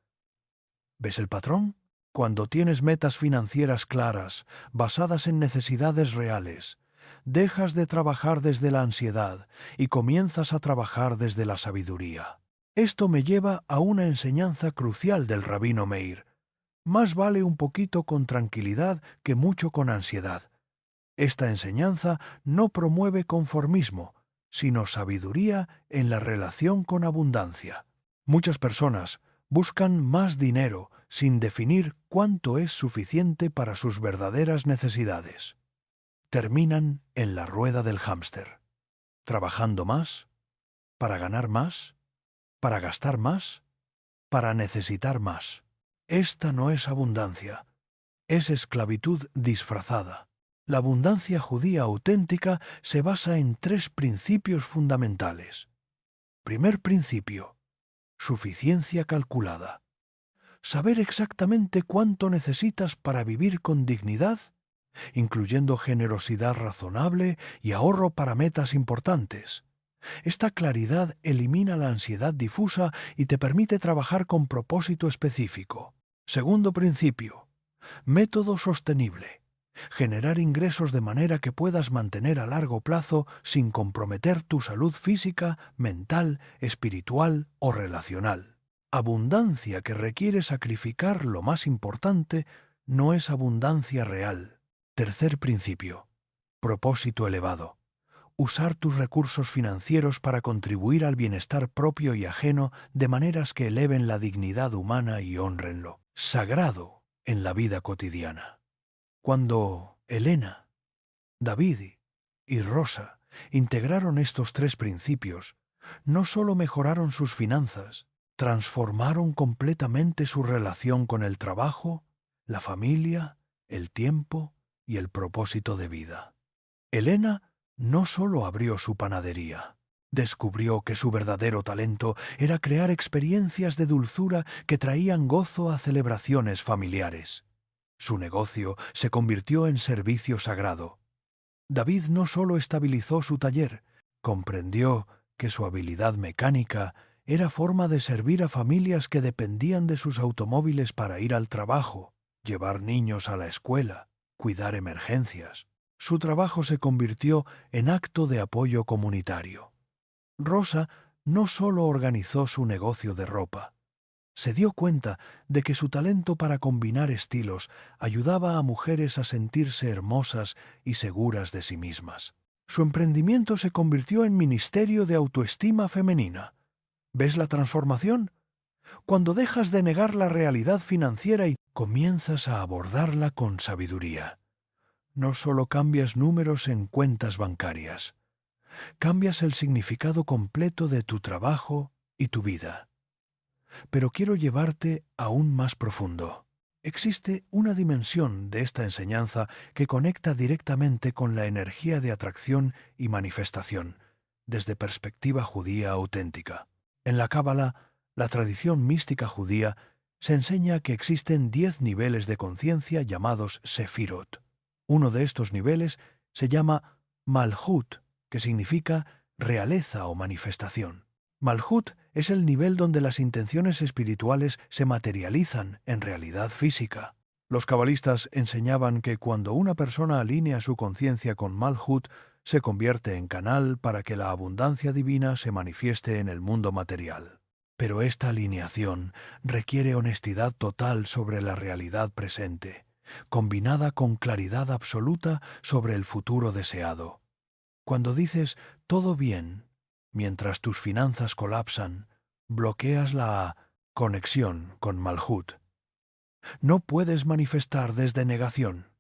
¿Ves el patrón? Cuando tienes metas financieras claras, basadas en necesidades reales, dejas de trabajar desde la ansiedad y comienzas a trabajar desde la sabiduría. Esto me lleva a una enseñanza crucial del rabino Meir. Más vale un poquito con tranquilidad que mucho con ansiedad. Esta enseñanza no promueve conformismo, sino sabiduría en la relación con abundancia. Muchas personas buscan más dinero sin definir cuánto es suficiente para sus verdaderas necesidades. Terminan en la rueda del hámster, trabajando más, para ganar más, para gastar más, para necesitar más. Esta no es abundancia, es esclavitud disfrazada. La abundancia judía auténtica se basa en 3 principios fundamentales. Primer principio: suficiencia calculada. Saber exactamente cuánto necesitas para vivir con dignidad, incluyendo generosidad razonable y ahorro para metas importantes. Esta claridad elimina la ansiedad difusa y te permite trabajar con propósito específico. Segundo principio. Método sostenible. Generar ingresos de manera que puedas mantener a largo plazo sin comprometer tu salud física, mental, espiritual o relacional. Abundancia que requiere sacrificar lo más importante no es abundancia real. Tercer principio. Propósito elevado. Usar tus recursos financieros para contribuir al bienestar propio y ajeno de maneras que eleven la dignidad humana y honrenlo. Sagrado en la vida cotidiana. Cuando Elena, David y Rosa integraron estos tres principios, no solo mejoraron sus finanzas, transformaron completamente su relación con el trabajo, la familia, el tiempo y el propósito de vida. Elena no solo abrió su panadería, descubrió que su verdadero talento era crear experiencias de dulzura que traían gozo a celebraciones familiares. Su negocio se convirtió en servicio sagrado. David no solo estabilizó su taller, comprendió que su habilidad mecánica era forma de servir a familias que dependían de sus automóviles para ir al trabajo, llevar niños a la escuela, cuidar emergencias. Su trabajo se convirtió en acto de apoyo comunitario. Rosa no solo organizó su negocio de ropa, se dio cuenta de que su talento para combinar estilos ayudaba a mujeres a sentirse hermosas y seguras de sí mismas. Su emprendimiento se convirtió en ministerio de autoestima femenina. ¿Ves la transformación? Cuando dejas de negar la realidad financiera y comienzas a abordarla con sabiduría. No solo cambias números en cuentas bancarias, cambias el significado completo de tu trabajo y tu vida. Pero quiero llevarte aún más profundo. Existe una dimensión de esta enseñanza que conecta directamente con la energía de atracción y manifestación, desde perspectiva judía auténtica. En la Cábala, la tradición mística judía, se enseña que existen 10 niveles de conciencia llamados Sefirot. Uno de estos niveles se llama Malhut, que significa realeza o manifestación. Malhut es el nivel donde las intenciones espirituales se materializan en realidad física. Los cabalistas enseñaban que cuando una persona alinea su conciencia con Malhut, se convierte en canal para que la abundancia divina se manifieste en el mundo material. Pero esta alineación requiere honestidad total sobre la realidad presente, combinada con claridad absoluta sobre el futuro deseado. Cuando dices «todo bien», mientras tus finanzas colapsan, bloqueas la conexión con Malhut. No puedes manifestar desde negación.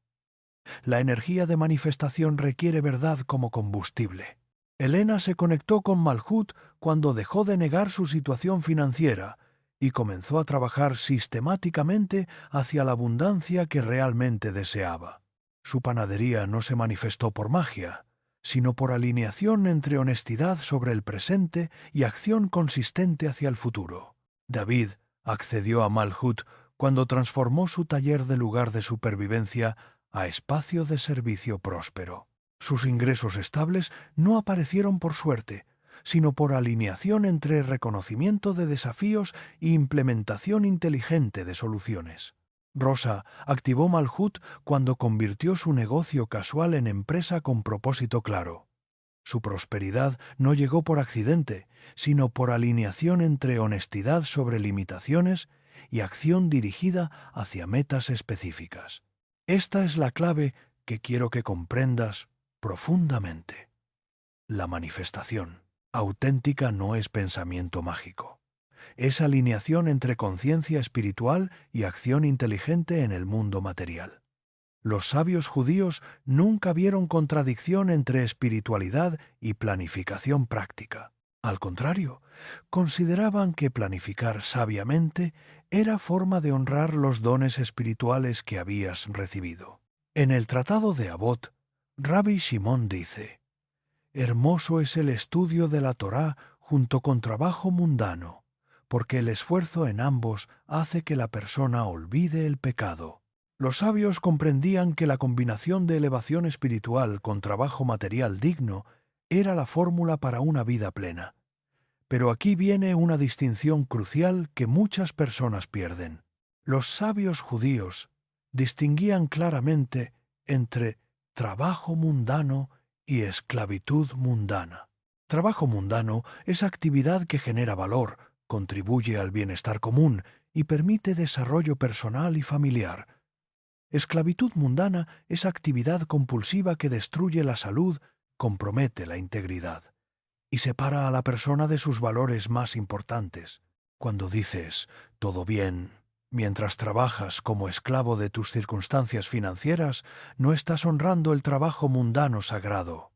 La energía de manifestación requiere verdad como combustible. Elena se conectó con Malhut cuando dejó de negar su situación financiera y comenzó a trabajar sistemáticamente hacia la abundancia que realmente deseaba. Su panadería no se manifestó por magia, sino por alineación entre honestidad sobre el presente y acción consistente hacia el futuro. David accedió a Malhut cuando transformó su taller de lugar de supervivencia a espacio de servicio próspero. Sus ingresos estables no aparecieron por suerte, sino por alineación entre reconocimiento de desafíos e implementación inteligente de soluciones. Rosa activó Malhut cuando convirtió su negocio casual en empresa con propósito claro. Su prosperidad no llegó por accidente, sino por alineación entre honestidad sobre limitaciones y acción dirigida hacia metas específicas. Esta es la clave que quiero que comprendas profundamente. La manifestación auténtica no es pensamiento mágico. Es alineación entre conciencia espiritual y acción inteligente en el mundo material. Los sabios judíos nunca vieron contradicción entre espiritualidad y planificación práctica. Al contrario, consideraban que planificar sabiamente era forma de honrar los dones espirituales que habías recibido. En el Tratado de Avot, Rabbi Shimon dice: «Hermoso es el estudio de la Torá junto con trabajo mundano, porque el esfuerzo en ambos hace que la persona olvide el pecado». Los sabios comprendían que la combinación de elevación espiritual con trabajo material digno era la fórmula para una vida plena. Pero aquí viene una distinción crucial que muchas personas pierden. Los sabios judíos distinguían claramente entre trabajo mundano y esclavitud mundana. Trabajo mundano es actividad que genera valor, contribuye al bienestar común y permite desarrollo personal y familiar. Esclavitud mundana es actividad compulsiva que destruye la salud, compromete la integridad y separa a la persona de sus valores más importantes. Cuando dices «todo bien», mientras trabajas como esclavo de tus circunstancias financieras, no estás honrando el trabajo mundano sagrado.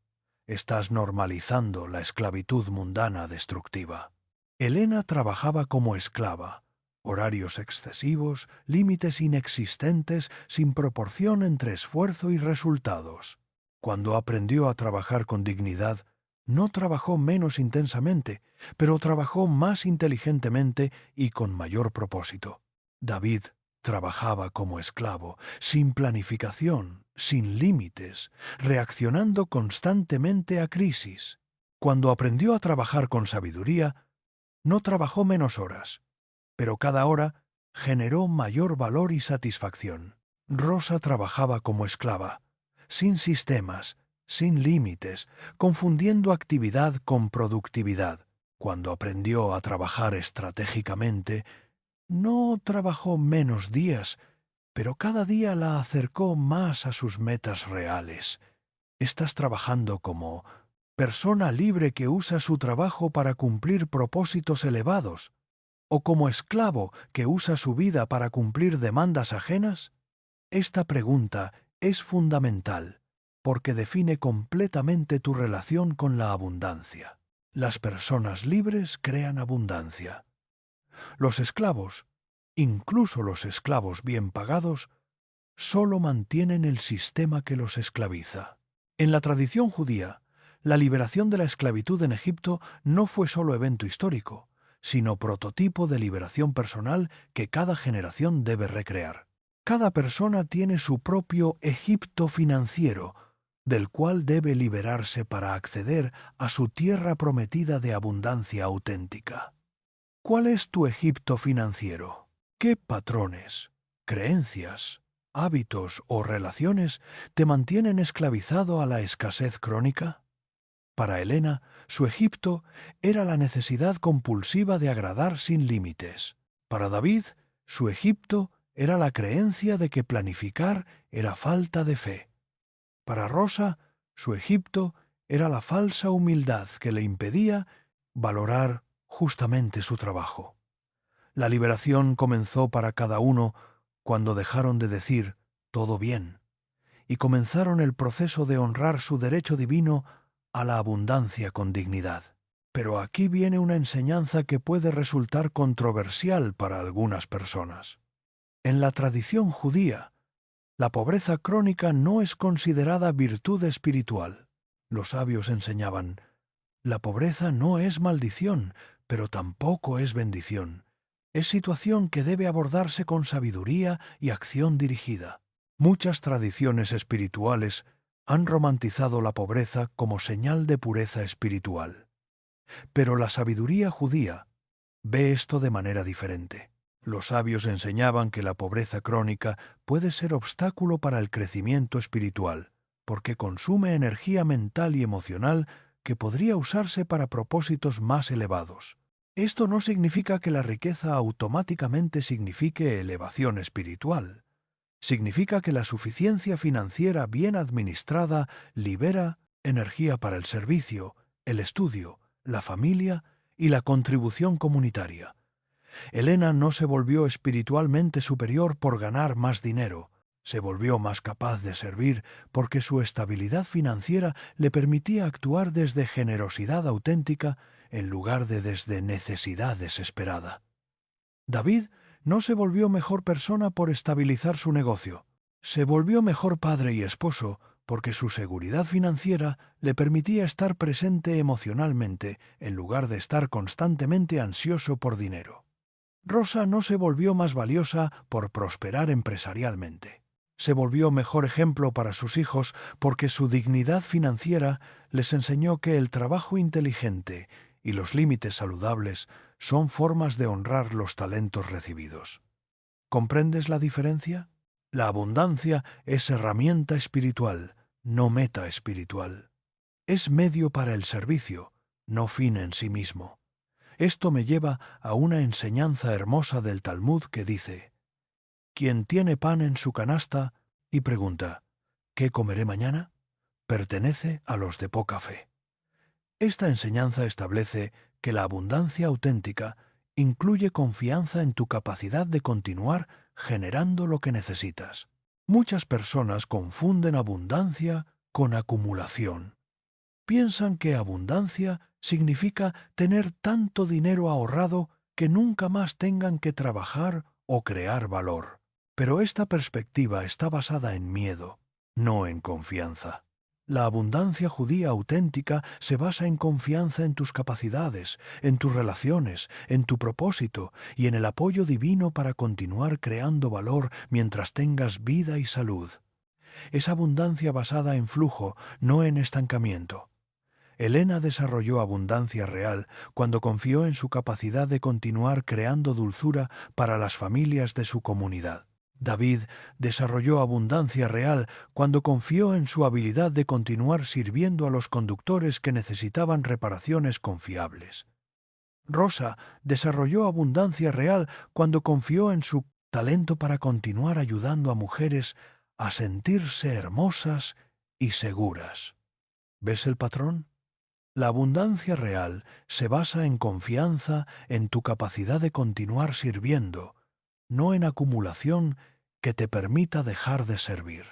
Estás normalizando la esclavitud mundana destructiva. Helena trabajaba como esclava. Horarios excesivos, límites inexistentes, sin proporción entre esfuerzo y resultados. Cuando aprendió a trabajar con dignidad, no trabajó menos intensamente, pero trabajó más inteligentemente y con mayor propósito. David trabajaba como esclavo, sin planificación, sin límites, reaccionando constantemente a crisis. Cuando aprendió a trabajar con sabiduría, no trabajó menos horas, pero cada hora generó mayor valor y satisfacción. Rosa trabajaba como esclava, sin sistemas, sin límites, confundiendo actividad con productividad. Cuando aprendió a trabajar estratégicamente, no trabajó menos días, pero cada día la acercó más a sus metas reales. Estás trabajando como persona libre que usa su trabajo para cumplir propósitos elevados, o como esclavo que usa su vida para cumplir demandas ajenas. Esta pregunta es fundamental porque define completamente tu relación con la abundancia. Las personas libres crean abundancia. Los esclavos, incluso los esclavos bien pagados, solo mantienen el sistema que los esclaviza. En la tradición judía, la liberación de la esclavitud en Egipto no fue solo evento histórico, sino prototipo de liberación personal que cada generación debe recrear. Cada persona tiene su propio Egipto financiero, del cual debe liberarse para acceder a su tierra prometida de abundancia auténtica. ¿Cuál es tu Egipto financiero? ¿Qué patrones, creencias, hábitos o relaciones te mantienen esclavizado a la escasez crónica? Para Helena, su Egipto era la necesidad compulsiva de agradar sin límites. Para David, su Egipto era la creencia de que planificar era falta de fe. Para Rosa, su Egipto era la falsa humildad que le impedía valorar justamente su trabajo. La liberación comenzó para cada uno cuando dejaron de decir «todo bien» y comenzaron el proceso de honrar su derecho divino a la abundancia con dignidad. Pero aquí viene una enseñanza que puede resultar controversial para algunas personas. En la tradición judía, la pobreza crónica no es considerada virtud espiritual. Los sabios enseñaban, la pobreza no es maldición, pero tampoco es bendición. Es situación que debe abordarse con sabiduría y acción dirigida. Muchas tradiciones espirituales han romantizado la pobreza como señal de pureza espiritual. Pero la sabiduría judía ve esto de manera diferente. Los sabios enseñaban que la pobreza crónica puede ser obstáculo para el crecimiento espiritual, porque consume energía mental y emocional que podría usarse para propósitos más elevados. Esto no significa que la riqueza automáticamente signifique elevación espiritual. Significa que la suficiencia financiera bien administrada libera energía para el servicio, el estudio, la familia y la contribución comunitaria. Helena no se volvió espiritualmente superior por ganar más dinero. Se volvió más capaz de servir porque su estabilidad financiera le permitía actuar desde generosidad auténtica en lugar de desde necesidad desesperada. David no se volvió mejor persona por estabilizar su negocio. Se volvió mejor padre y esposo porque su seguridad financiera le permitía estar presente emocionalmente en lugar de estar constantemente ansioso por dinero. Rosa no se volvió más valiosa por prosperar empresarialmente. Se volvió mejor ejemplo para sus hijos porque su dignidad financiera les enseñó que el trabajo inteligente y los límites saludables son formas de honrar los talentos recibidos. ¿Comprendes la diferencia? La abundancia es herramienta espiritual, no meta espiritual. Es medio para el servicio, no fin en sí mismo. Esto me lleva a una enseñanza hermosa del Talmud que dice: quien tiene pan en su canasta y pregunta, ¿qué comeré mañana?, pertenece a los de poca fe. Esta enseñanza establece que la abundancia auténtica incluye confianza en tu capacidad de continuar generando lo que necesitas. Muchas personas confunden abundancia con acumulación. Piensan que abundancia significa tener tanto dinero ahorrado que nunca más tengan que trabajar o crear valor. Pero esta perspectiva está basada en miedo, no en confianza. La abundancia judía auténtica se basa en confianza en tus capacidades, en tus relaciones, en tu propósito y en el apoyo divino para continuar creando valor mientras tengas vida y salud. Es abundancia basada en flujo, no en estancamiento. Elena desarrolló abundancia real cuando confió en su capacidad de continuar creando dulzura para las familias de su comunidad. David desarrolló abundancia real cuando confió en su habilidad de continuar sirviendo a los conductores que necesitaban reparaciones confiables. Rosa desarrolló abundancia real cuando confió en su talento para continuar ayudando a mujeres a sentirse hermosas y seguras. ¿Ves el patrón? La abundancia real se basa en confianza en tu capacidad de continuar sirviendo, no en acumulación que te permita dejar de servir.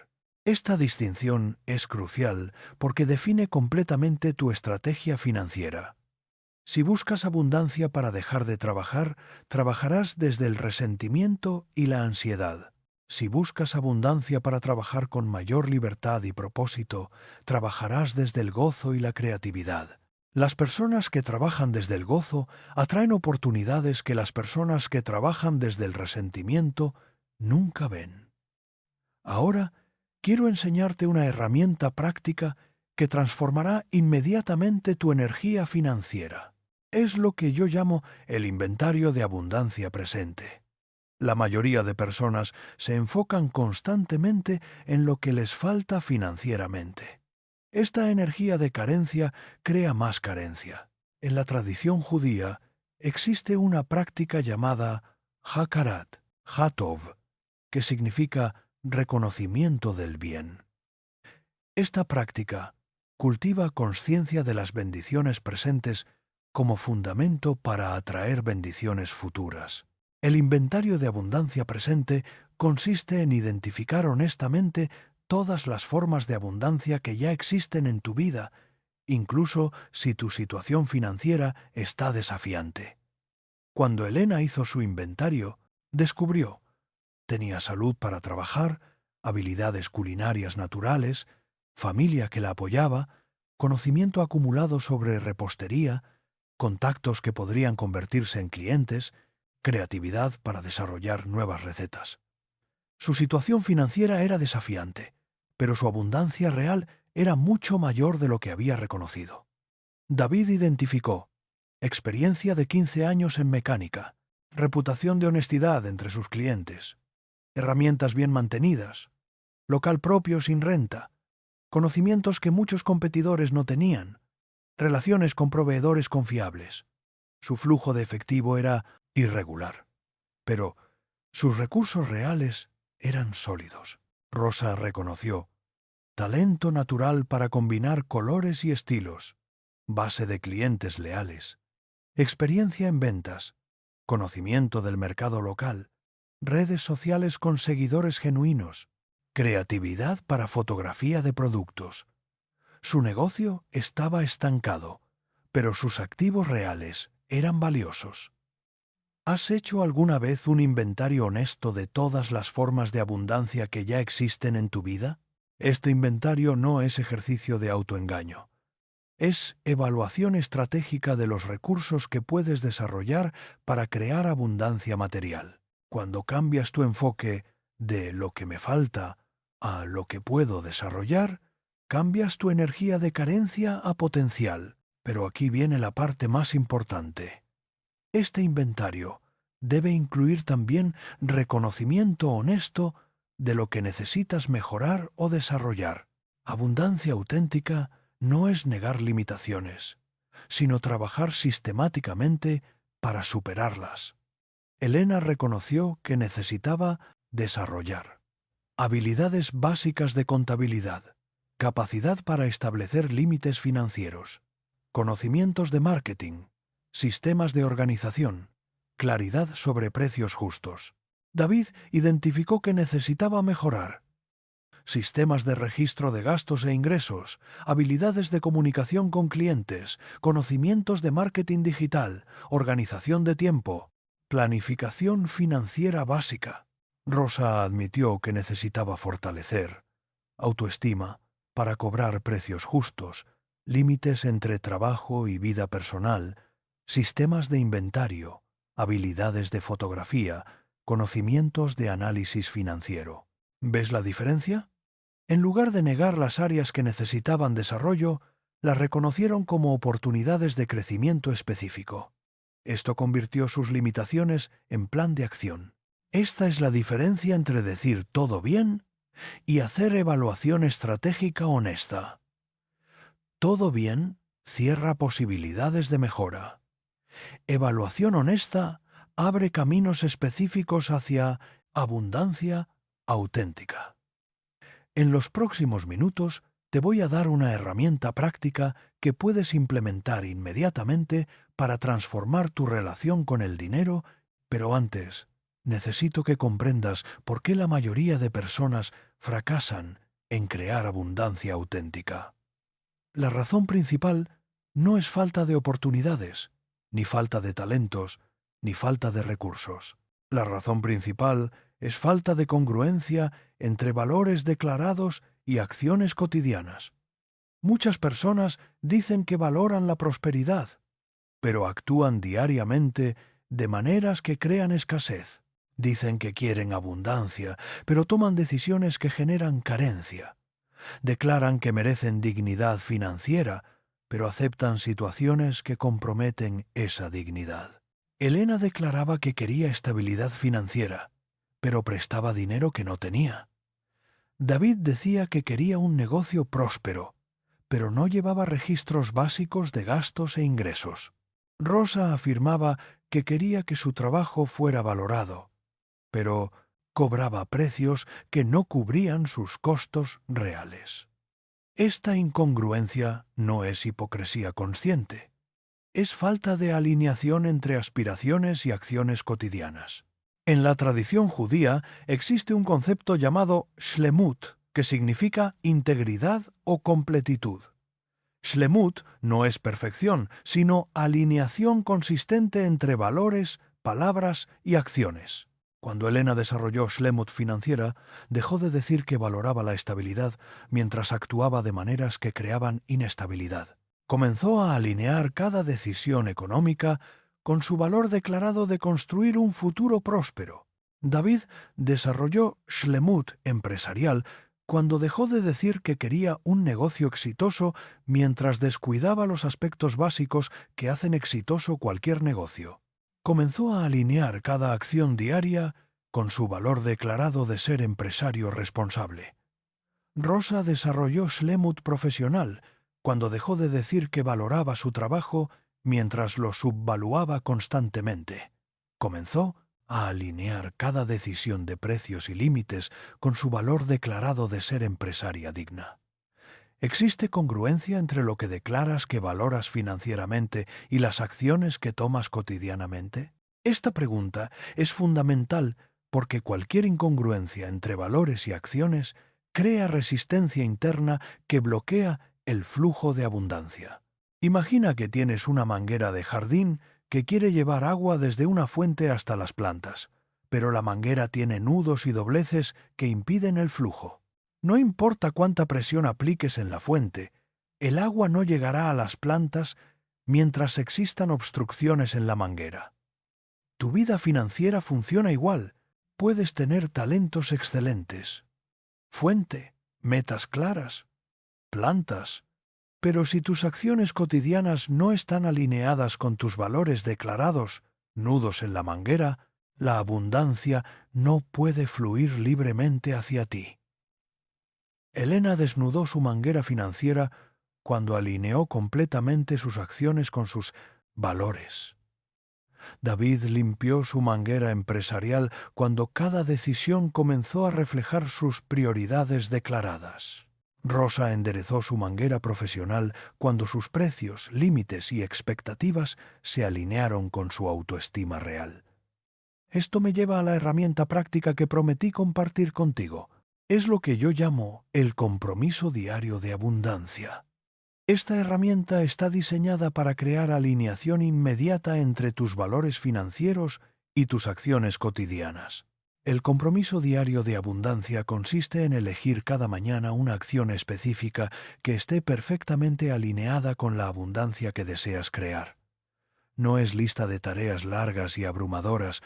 Esta distinción es crucial porque define completamente tu estrategia financiera. Si buscas abundancia para dejar de trabajar, trabajarás desde el resentimiento y la ansiedad. Si buscas abundancia para trabajar con mayor libertad y propósito, trabajarás desde el gozo y la creatividad. Las personas que trabajan desde el gozo atraen oportunidades que las personas que trabajan desde el resentimiento nunca ven. Ahora, quiero enseñarte una herramienta práctica que transformará inmediatamente tu energía financiera. Es lo que yo llamo el inventario de abundancia presente. La mayoría de personas se enfocan constantemente en lo que les falta financieramente. Esta energía de carencia crea más carencia. En la tradición judía existe una práctica llamada Hakarat, Hatov, que significa reconocimiento del bien. Esta práctica cultiva conciencia de las bendiciones presentes como fundamento para atraer bendiciones futuras. El inventario de abundancia presente consiste en identificar honestamente todas las formas de abundancia que ya existen en tu vida, incluso si tu situación financiera está desafiante. Cuando Elena hizo su inventario, descubrió: tenía salud para trabajar, habilidades culinarias naturales, familia que la apoyaba, conocimiento acumulado sobre repostería, contactos que podrían convertirse en clientes, creatividad para desarrollar nuevas recetas. Su situación financiera era desafiante, pero su abundancia real era mucho mayor de lo que había reconocido. David identificó experiencia de 15 años en mecánica, reputación de honestidad entre sus clientes, herramientas bien mantenidas, local propio sin renta, conocimientos que muchos competidores no tenían, relaciones con proveedores confiables. Su flujo de efectivo era irregular, pero sus recursos reales eran sólidos. Rosa reconoció talento natural para combinar colores y estilos, base de clientes leales, experiencia en ventas, conocimiento del mercado local, redes sociales con seguidores genuinos, creatividad para fotografía de productos. Su negocio estaba estancado, pero sus activos reales eran valiosos. ¿Has hecho alguna vez un inventario honesto de todas las formas de abundancia que ya existen en tu vida? Este inventario no es ejercicio de autoengaño. Es evaluación estratégica de los recursos que puedes desarrollar para crear abundancia material. Cuando cambias tu enfoque de lo que me falta a lo que puedo desarrollar, cambias tu energía de carencia a potencial. Pero aquí viene la parte más importante. Este inventario debe incluir también reconocimiento honesto de lo que necesitas mejorar o desarrollar. Abundancia auténtica no es negar limitaciones, sino trabajar sistemáticamente para superarlas. Elena reconoció que necesitaba desarrollar habilidades básicas de contabilidad, capacidad para establecer límites financieros, conocimientos de marketing, sistemas de organización, claridad sobre precios justos. David identificó que necesitaba mejorar sistemas de registro de gastos e ingresos, habilidades de comunicación con clientes, conocimientos de marketing digital, organización de tiempo, planificación financiera básica. Rosa admitió que necesitaba fortalecer autoestima para cobrar precios justos, límites entre trabajo y vida personal, sistemas de inventario, habilidades de fotografía, conocimientos de análisis financiero. ¿Ves la diferencia? En lugar de negar las áreas que necesitaban desarrollo, las reconocieron como oportunidades de crecimiento específico. Esto convirtió sus limitaciones en plan de acción. Esta es la diferencia entre decir todo bien y hacer evaluación estratégica honesta. Todo bien cierra posibilidades de mejora. Evaluación honesta abre caminos específicos hacia abundancia auténtica. En los próximos minutos te voy a dar una herramienta práctica que puedes implementar inmediatamente para transformar tu relación con el dinero, pero antes, necesito que comprendas por qué la mayoría de personas fracasan en crear abundancia auténtica. La razón principal no es falta de oportunidades, ni falta de talentos, ni falta de recursos. La razón principal es falta de congruencia entre valores declarados y acciones cotidianas. Muchas personas dicen que valoran la prosperidad, pero actúan diariamente de maneras que crean escasez. Dicen que quieren abundancia, pero toman decisiones que generan carencia. Declaran que merecen dignidad financiera, pero aceptan situaciones que comprometen esa dignidad. Elena declaraba que quería estabilidad financiera, pero prestaba dinero que no tenía. David decía que quería un negocio próspero, pero no llevaba registros básicos de gastos e ingresos. Rosa afirmaba que quería que su trabajo fuera valorado, pero cobraba precios que no cubrían sus costos reales. Esta incongruencia no es hipocresía consciente, es falta de alineación entre aspiraciones y acciones cotidianas. En la tradición judía existe un concepto llamado shlemut, que significa integridad o completitud. Shlemut no es perfección, sino alineación consistente entre valores, palabras y acciones. Cuando Elena desarrolló Shlemut financiera, dejó de decir que valoraba la estabilidad mientras actuaba de maneras que creaban inestabilidad. Comenzó a alinear cada decisión económica con su valor declarado de construir un futuro próspero. David desarrolló Shlemut empresarial cuando dejó de decir que quería un negocio exitoso mientras descuidaba los aspectos básicos que hacen exitoso cualquier negocio. Comenzó a alinear cada acción diaria con su valor declarado de ser empresario responsable. Rosa desarrolló Shlemut profesional cuando dejó de decir que valoraba su trabajo mientras lo subvaluaba constantemente. Comenzó a alinear cada decisión de precios y límites con su valor declarado de ser empresaria digna. ¿Existe congruencia entre lo que declaras que valoras financieramente y las acciones que tomas cotidianamente? Esta pregunta es fundamental porque cualquier incongruencia entre valores y acciones crea resistencia interna que bloquea el flujo de abundancia. Imagina que tienes una manguera de jardín que quiere llevar agua desde una fuente hasta las plantas, pero la manguera tiene nudos y dobleces que impiden el flujo. No importa cuánta presión apliques en la fuente, el agua no llegará a las plantas mientras existan obstrucciones en la manguera. Tu vida financiera funciona igual. Puedes tener talentos excelentes, fuente, metas claras, plantas, pero si tus acciones cotidianas no están alineadas con tus valores declarados, nudos en la manguera, La abundancia no puede fluir libremente hacia ti. Elena desnudó su manguera financiera cuando alineó completamente sus acciones con sus valores. David limpió su manguera empresarial cuando cada decisión comenzó a reflejar sus prioridades declaradas. Rosa enderezó su manguera profesional cuando sus precios, límites y expectativas se alinearon con su autoestima real. Esto me lleva a la herramienta práctica que prometí compartir contigo. Es lo que yo llamo el compromiso diario de abundancia. Esta herramienta está diseñada para crear alineación inmediata entre tus valores financieros y tus acciones cotidianas. El compromiso diario de abundancia consiste en elegir cada mañana una acción específica que esté perfectamente alineada con la abundancia que deseas crear. No es lista de tareas largas y abrumadoras,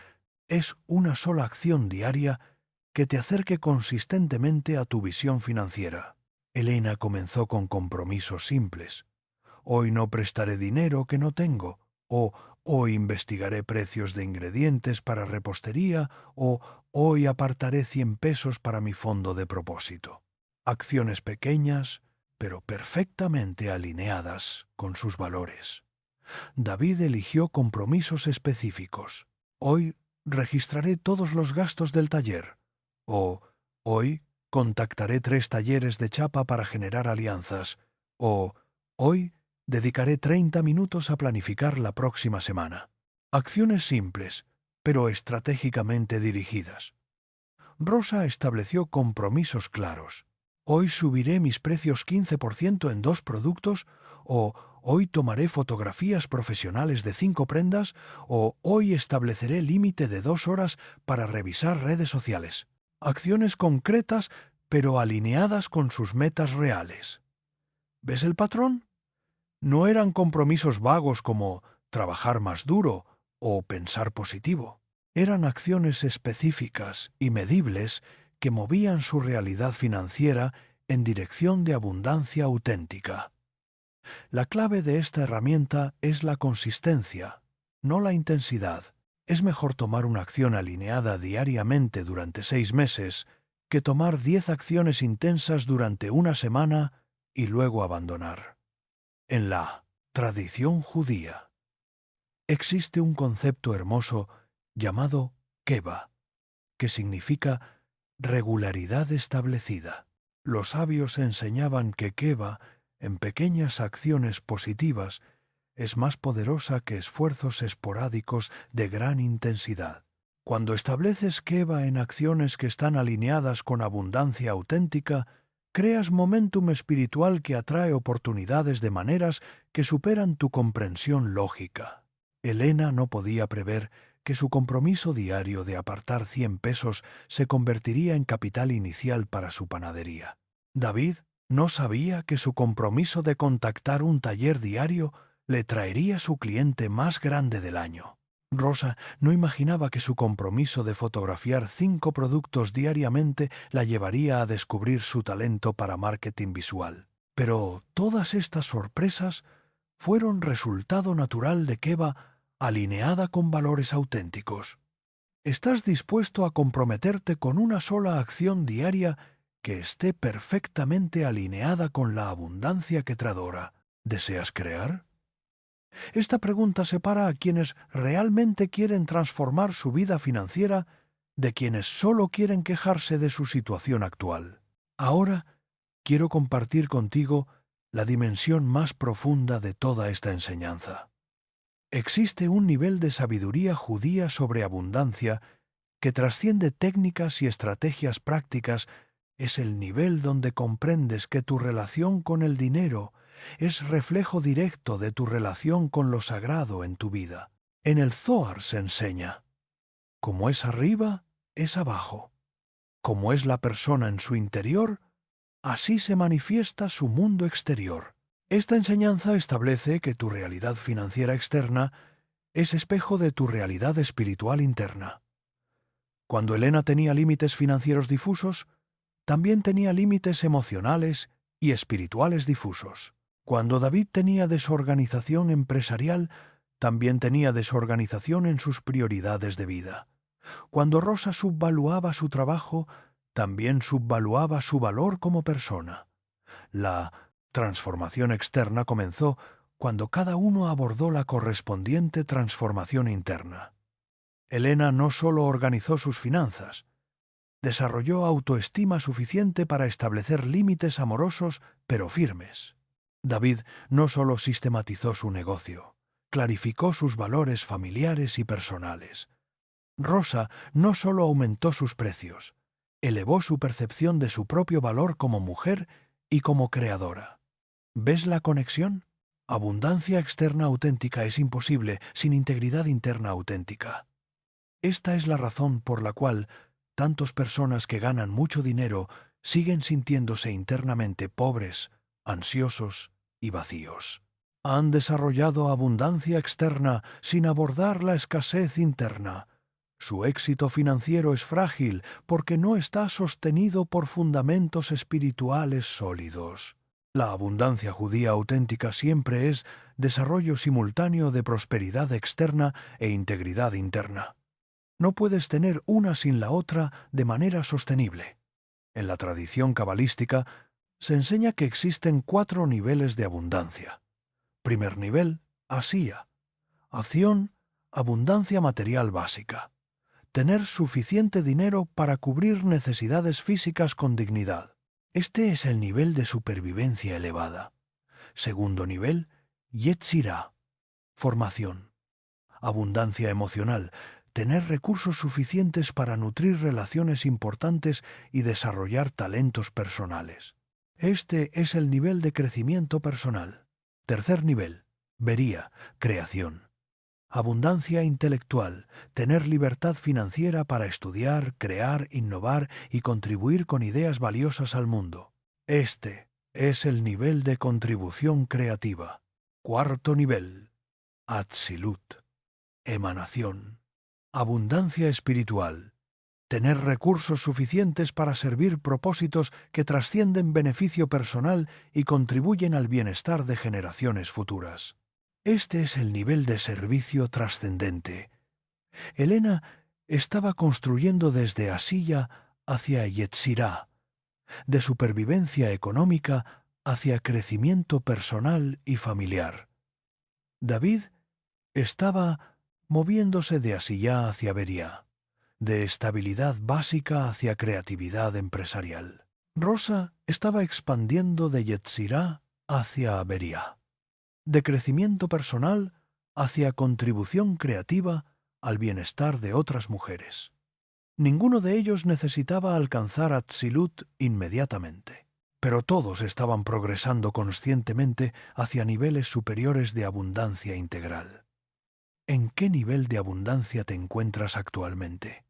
es una sola acción diaria que te acerque consistentemente a tu visión financiera. Elena comenzó con compromisos simples. Hoy no prestaré dinero que no tengo, o hoy investigaré precios de ingredientes para repostería, o hoy apartaré 100 pesos para mi fondo de propósito. Acciones pequeñas, pero perfectamente alineadas con sus valores. David eligió compromisos específicos. Hoy registraré todos los gastos del taller. O hoy contactaré 3 talleres de chapa para generar alianzas. O hoy dedicaré 30 minutos a planificar la próxima semana. Acciones simples, pero estratégicamente dirigidas. Rosa estableció compromisos claros. Hoy subiré mis precios 15% en 2 productos, o hoy tomaré fotografías profesionales de 5 prendas, o hoy estableceré límite de 2 horas para revisar redes sociales. Acciones concretas, pero alineadas con sus metas reales. ¿Ves el patrón? No eran compromisos vagos como trabajar más duro o pensar positivo. Eran acciones específicas y medibles que movían su realidad financiera en dirección de abundancia auténtica. La clave de esta herramienta es la consistencia, no la intensidad. Es mejor tomar una acción alineada diariamente durante 6 meses que tomar 10 acciones intensas durante una semana y luego abandonar. En la tradición judía existe un concepto hermoso llamado keva, que significa regularidad establecida. Los sabios enseñaban que keva, en pequeñas acciones positivas, es más poderosa que esfuerzos esporádicos de gran intensidad. Cuando estableces keva en acciones que están alineadas con abundancia auténtica, creas momentum espiritual que atrae oportunidades de maneras que superan tu comprensión lógica. Elena no podía prever que su compromiso diario de apartar 100 pesos se convertiría en capital inicial para su panadería. David no sabía que su compromiso de contactar un taller diario le traería su cliente más grande del año. Rosa no imaginaba que su compromiso de fotografiar 5 productos diariamente la llevaría a descubrir su talento para marketing visual. Pero todas estas sorpresas fueron resultado natural de keva alineada con valores auténticos. ¿Estás dispuesto a comprometerte con una sola acción diaria que esté perfectamente alineada con la abundancia que te adora? ¿Deseas crear? Esta pregunta separa a quienes realmente quieren transformar su vida financiera de quienes solo quieren quejarse de su situación actual. Ahora quiero compartir contigo la dimensión más profunda de toda esta enseñanza. Existe un nivel de sabiduría judía sobre abundancia que trasciende técnicas y estrategias prácticas. Es el nivel donde comprendes que tu relación con el dinero es reflejo directo de tu relación con lo sagrado en tu vida. En el Zohar se enseña: como es arriba, es abajo. Como es la persona en su interior, así se manifiesta su mundo exterior. Esta enseñanza establece que tu realidad financiera externa es espejo de tu realidad espiritual interna. Cuando Elena tenía límites financieros difusos, también tenía límites emocionales y espirituales difusos. Cuando David tenía desorganización empresarial, también tenía desorganización en sus prioridades de vida. Cuando Rosa subvaluaba su trabajo, también subvaluaba su valor como persona. La transformación externa comenzó cuando cada uno abordó la correspondiente transformación interna. Elena no solo organizó sus finanzas, desarrolló autoestima suficiente para establecer límites amorosos pero firmes. David no solo sistematizó su negocio, clarificó sus valores familiares y personales. Rosa no solo aumentó sus precios, elevó su percepción de su propio valor como mujer y como creadora. ¿Ves la conexión? Abundancia externa auténtica es imposible sin integridad interna auténtica. Esta es la razón por la cual tantas personas que ganan mucho dinero siguen sintiéndose internamente pobres, ansiosos y vacíos. Han desarrollado abundancia externa sin abordar la escasez interna. Su éxito financiero es frágil porque no está sostenido por fundamentos espirituales sólidos. La abundancia judía auténtica siempre es desarrollo simultáneo de prosperidad externa e integridad interna. No puedes tener una sin la otra de manera sostenible. En la tradición cabalística se enseña que existen 4 niveles de abundancia. Primer nivel, asía. Acción, abundancia material básica. Tener suficiente dinero para cubrir necesidades físicas con dignidad. Este es el nivel de supervivencia elevada. Segundo nivel, yetzirá. Formación. Abundancia emocional. Tener recursos suficientes para nutrir relaciones importantes y desarrollar talentos personales. Este es el nivel de crecimiento personal. Tercer nivel, vería, creación. Abundancia intelectual, tener libertad financiera para estudiar, crear, innovar y contribuir con ideas valiosas al mundo. Este es el nivel de contribución creativa. Cuarto nivel, Atzilut, emanación. Abundancia espiritual. Tener recursos suficientes para servir propósitos que trascienden beneficio personal y contribuyen al bienestar de generaciones futuras. Este es el nivel de servicio trascendente. Elena estaba construyendo desde Asilla hacia Yetzirá, de supervivencia económica hacia crecimiento personal y familiar. David estaba moviéndose de Asillá hacia Bería, de estabilidad básica hacia creatividad empresarial. Rosa estaba expandiendo de Yetzirá hacia Bería, de crecimiento personal hacia contribución creativa al bienestar de otras mujeres. Ninguno de ellos necesitaba alcanzar Atzilut inmediatamente, pero todos estaban progresando conscientemente hacia niveles superiores de abundancia integral. ¿En qué nivel de abundancia te encuentras actualmente?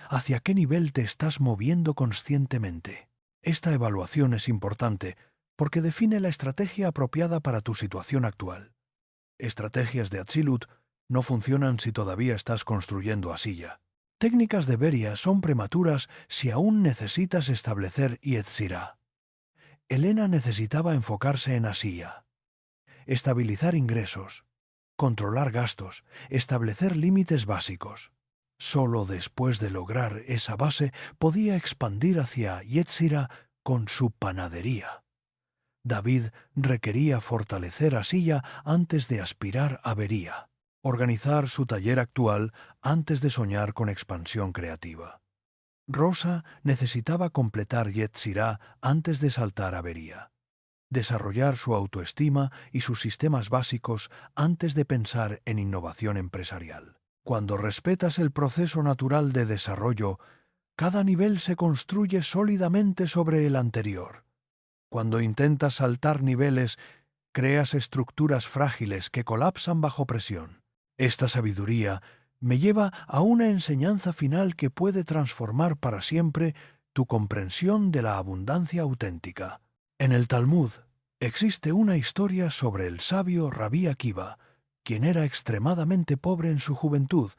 ¿Hacia qué nivel te estás moviendo conscientemente? Esta evaluación es importante porque define la estrategia apropiada para tu situación actual. Estrategias de Atzilut no funcionan si todavía estás construyendo Asilla. Técnicas de Beria son prematuras si aún necesitas establecer Yetzirá. Elena necesitaba enfocarse en Asilla, estabilizar ingresos, controlar gastos, establecer límites básicos. Solo después de lograr esa base podía expandir hacia Yetzirá con su panadería. David requería fortalecer Asilla antes de aspirar a Bería, organizar su taller actual antes de soñar con expansión creativa. Rosa necesitaba completar Yetzirá antes de saltar a Bería, desarrollar su autoestima y sus sistemas básicos antes de pensar en innovación empresarial. Cuando respetas el proceso natural de desarrollo, cada nivel se construye sólidamente sobre el anterior. Cuando intentas saltar niveles, creas estructuras frágiles que colapsan bajo presión. Esta sabiduría me lleva a una enseñanza final que puede transformar para siempre tu comprensión de la abundancia auténtica. En el Talmud existe una historia sobre el sabio Rabí Akiva, quien era extremadamente pobre en su juventud,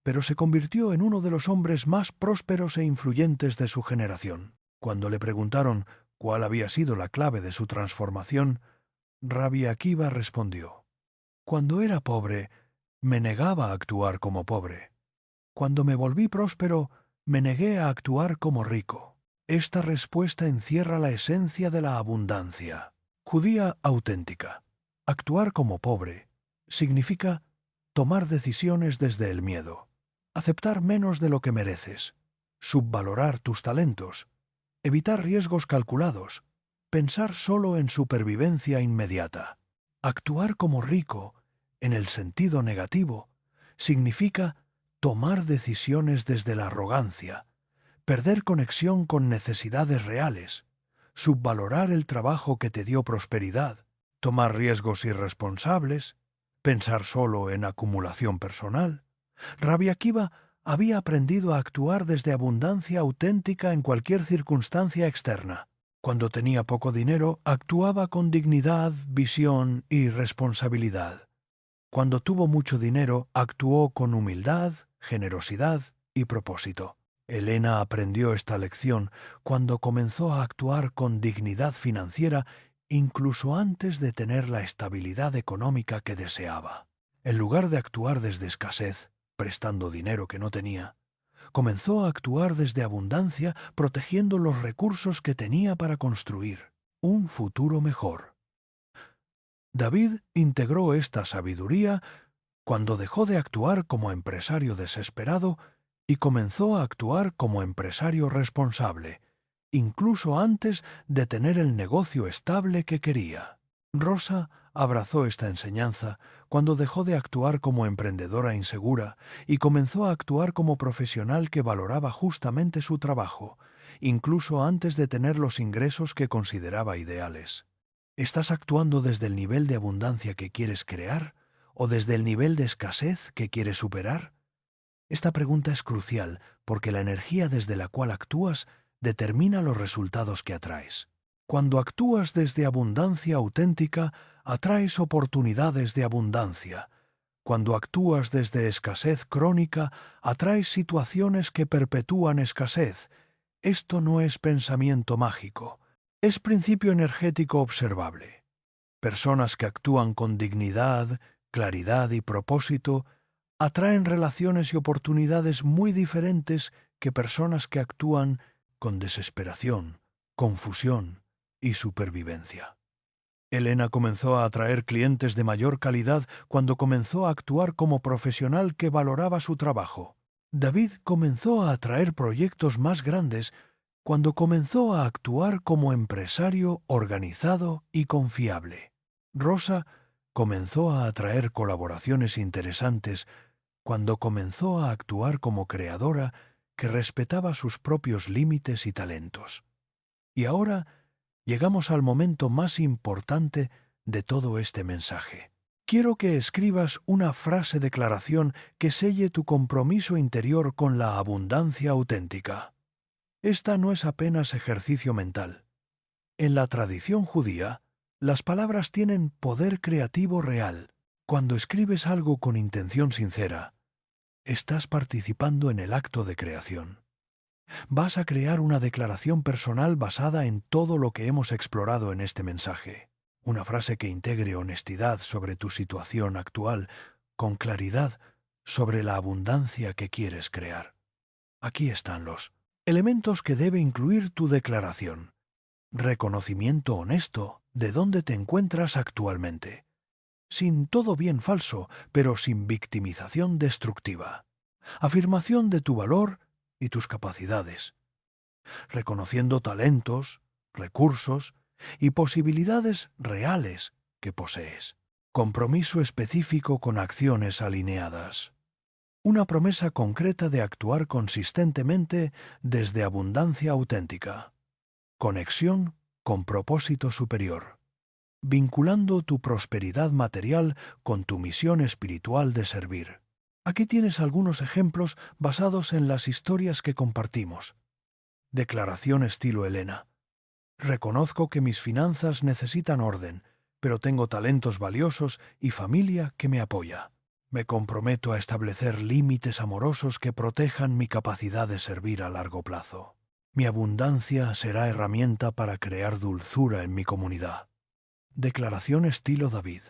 pero se convirtió en uno de los hombres más prósperos e influyentes de su generación. Cuando le preguntaron cuál había sido la clave de su transformación, Rabí Akiva respondió: «Cuando era pobre, me negaba a actuar como pobre. Cuando me volví próspero, me negué a actuar como rico. Esta respuesta encierra la esencia de la abundancia. Judía auténtica. Actuar como pobre significa tomar decisiones desde el miedo, aceptar menos de lo que mereces, subvalorar tus talentos, evitar riesgos calculados, pensar solo en supervivencia inmediata. Actuar como rico, en el sentido negativo, significa tomar decisiones desde la arrogancia, perder conexión con necesidades reales, subvalorar el trabajo que te dio prosperidad, tomar riesgos irresponsables, pensar solo en acumulación personal. Rabbi Akiva había aprendido a actuar desde abundancia auténtica en cualquier circunstancia externa. Cuando tenía poco dinero, actuaba con dignidad, visión y responsabilidad. Cuando tuvo mucho dinero, actuó con humildad, generosidad y propósito. Elena aprendió esta lección cuando comenzó a actuar con dignidad financiera incluso antes de tener la estabilidad económica que deseaba. En lugar de actuar desde escasez, prestando dinero que no tenía, comenzó a actuar desde abundancia, protegiendo los recursos que tenía para construir un futuro mejor. David integró esta sabiduría cuando dejó de actuar como empresario desesperado y comenzó a actuar como empresario responsable, incluso antes de tener el negocio estable que quería. Rosa abrazó esta enseñanza cuando dejó de actuar como emprendedora insegura y comenzó a actuar como profesional que valoraba justamente su trabajo, incluso antes de tener los ingresos que consideraba ideales. ¿Estás actuando desde el nivel de abundancia que quieres crear o desde el nivel de escasez que quieres superar? Esta pregunta es crucial porque la energía desde la cual actúas determina los resultados que atraes. Cuando actúas desde abundancia auténtica, atraes oportunidades de abundancia. Cuando actúas desde escasez crónica, atraes situaciones que perpetúan escasez. Esto no es pensamiento mágico, es principio energético observable. Personas que actúan con dignidad, claridad y propósito atraen relaciones y oportunidades muy diferentes que personas que actúan con desesperación, confusión y supervivencia. Elena comenzó a atraer clientes de mayor calidad cuando comenzó a actuar como profesional que valoraba su trabajo. David comenzó a atraer proyectos más grandes cuando comenzó a actuar como empresario organizado y confiable. Rosa comenzó a atraer colaboraciones interesantes cuando comenzó a actuar como creadora que respetaba sus propios límites y talentos. Y ahora llegamos al momento más importante de todo este mensaje. Quiero que escribas una frase declaración que selle tu compromiso interior con la abundancia auténtica. Esta no es apenas ejercicio mental. En la tradición judía, las palabras tienen poder creativo real. Cuando escribes algo con intención sincera, estás participando en el acto de creación. Vas a crear una declaración personal basada en todo lo que hemos explorado en este mensaje. Una frase que integre honestidad sobre tu situación actual, con claridad sobre la abundancia que quieres crear. Aquí están los elementos que debe incluir tu declaración. Reconocimiento honesto de dónde te encuentras actualmente. Sin todo bien falso, pero sin victimización destructiva. Afirmación de tu valor y tus capacidades, reconociendo talentos, recursos y posibilidades reales que posees. Compromiso específico con acciones alineadas. Una promesa concreta de actuar consistentemente desde abundancia auténtica. Conexión con propósito superior. Vinculando tu prosperidad material con tu misión espiritual de servir. Aquí tienes algunos ejemplos basados en las historias que compartimos. Declaración estilo Elena. Reconozco que mis finanzas necesitan orden, pero tengo talentos valiosos y familia que me apoya. Me comprometo a establecer límites amorosos que protejan mi capacidad de servir a largo plazo. Mi abundancia será herramienta para crear dulzura en mi comunidad. Declaración estilo David.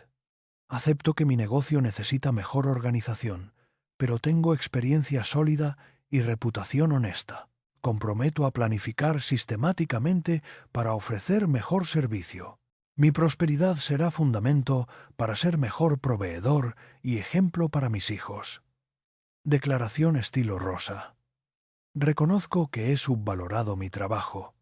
Acepto que mi negocio necesita mejor organización, pero tengo experiencia sólida y reputación honesta. Comprometo a planificar sistemáticamente para ofrecer mejor servicio. Mi prosperidad será fundamento para ser mejor proveedor y ejemplo para mis hijos. Declaración estilo Rosa. Reconozco que he subvalorado mi trabajo,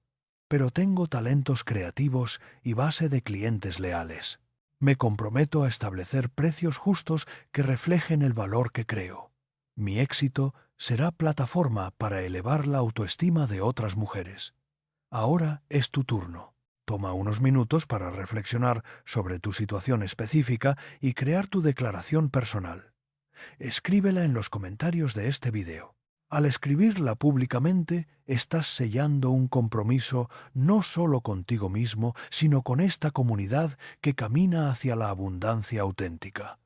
pero tengo talentos creativos y base de clientes leales. Me comprometo a establecer precios justos que reflejen el valor que creo. Mi éxito será plataforma para elevar la autoestima de otras mujeres. Ahora es tu turno. Toma unos minutos para reflexionar sobre tu situación específica y crear tu declaración personal. Escríbela en los comentarios de este video. Al escribirla públicamente, estás sellando un compromiso no solo contigo mismo, sino con esta comunidad que camina hacia la abundancia auténtica.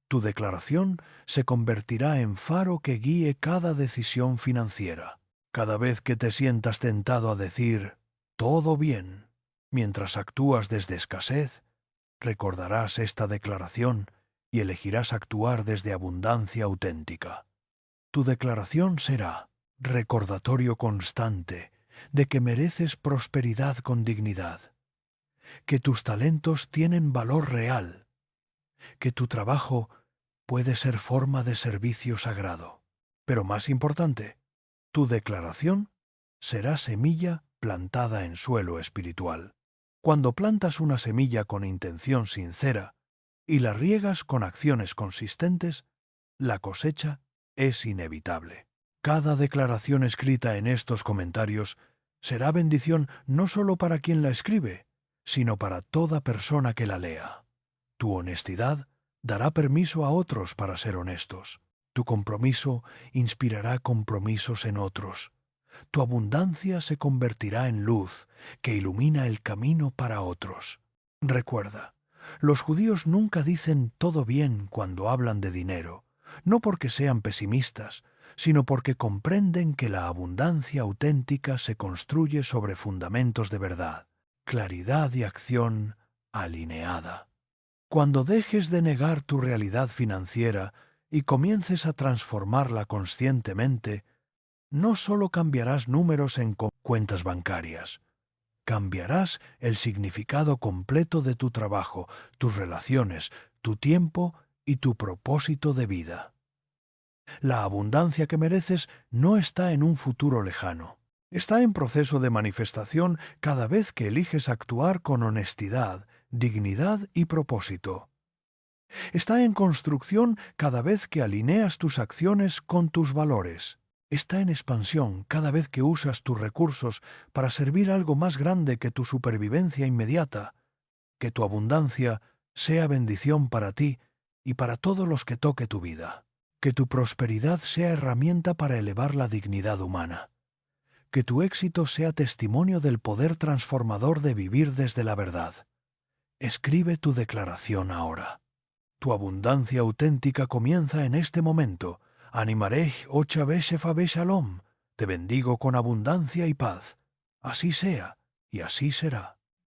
Tu declaración se convertirá en faro que guíe cada decisión financiera. Cada vez que te sientas tentado a decir «todo bien», mientras actúas desde escasez, recordarás esta declaración y elegirás actuar desde abundancia auténtica. Tu declaración será recordatorio constante de que mereces prosperidad con dignidad, que tus talentos tienen valor real, que tu trabajo puede ser forma de servicio sagrado. Pero más importante, tu declaración será semilla plantada en suelo espiritual. Cuando plantas una semilla con intención sincera y la riegas con acciones consistentes, la cosecha es inevitable. Cada declaración escrita en estos comentarios será bendición no solo para quien la escribe, sino para toda persona que la lea. Tu honestidad dará permiso a otros para ser honestos. Tu compromiso inspirará compromisos en otros. Tu abundancia se convertirá en luz que ilumina el camino para otros. Recuerda, los judíos nunca dicen todo bien cuando hablan de dinero, no porque sean pesimistas, sino porque comprenden que la abundancia auténtica se construye sobre fundamentos de verdad, claridad y acción alineada. Cuando dejes de negar tu realidad financiera y comiences a transformarla conscientemente, no solo cambiarás números en cuentas bancarias, cambiarás el significado completo de tu trabajo, tus relaciones, tu tiempo y tu propósito de vida. La abundancia que mereces no está en un futuro lejano. Está en proceso de manifestación cada vez que eliges actuar con honestidad, dignidad y propósito. Está en construcción cada vez que alineas tus acciones con tus valores. Está en expansión cada vez que usas tus recursos para servir algo más grande que tu supervivencia inmediata. Que tu abundancia sea bendición para ti y para todos los que toque tu vida. Que tu prosperidad sea herramienta para elevar la dignidad humana. Que tu éxito sea testimonio del poder transformador de vivir desde la verdad. Escribe tu declaración ahora. Tu abundancia auténtica comienza en este momento. Animarej ocha beshefa beshalom. Te bendigo con abundancia y paz. Así sea y así será.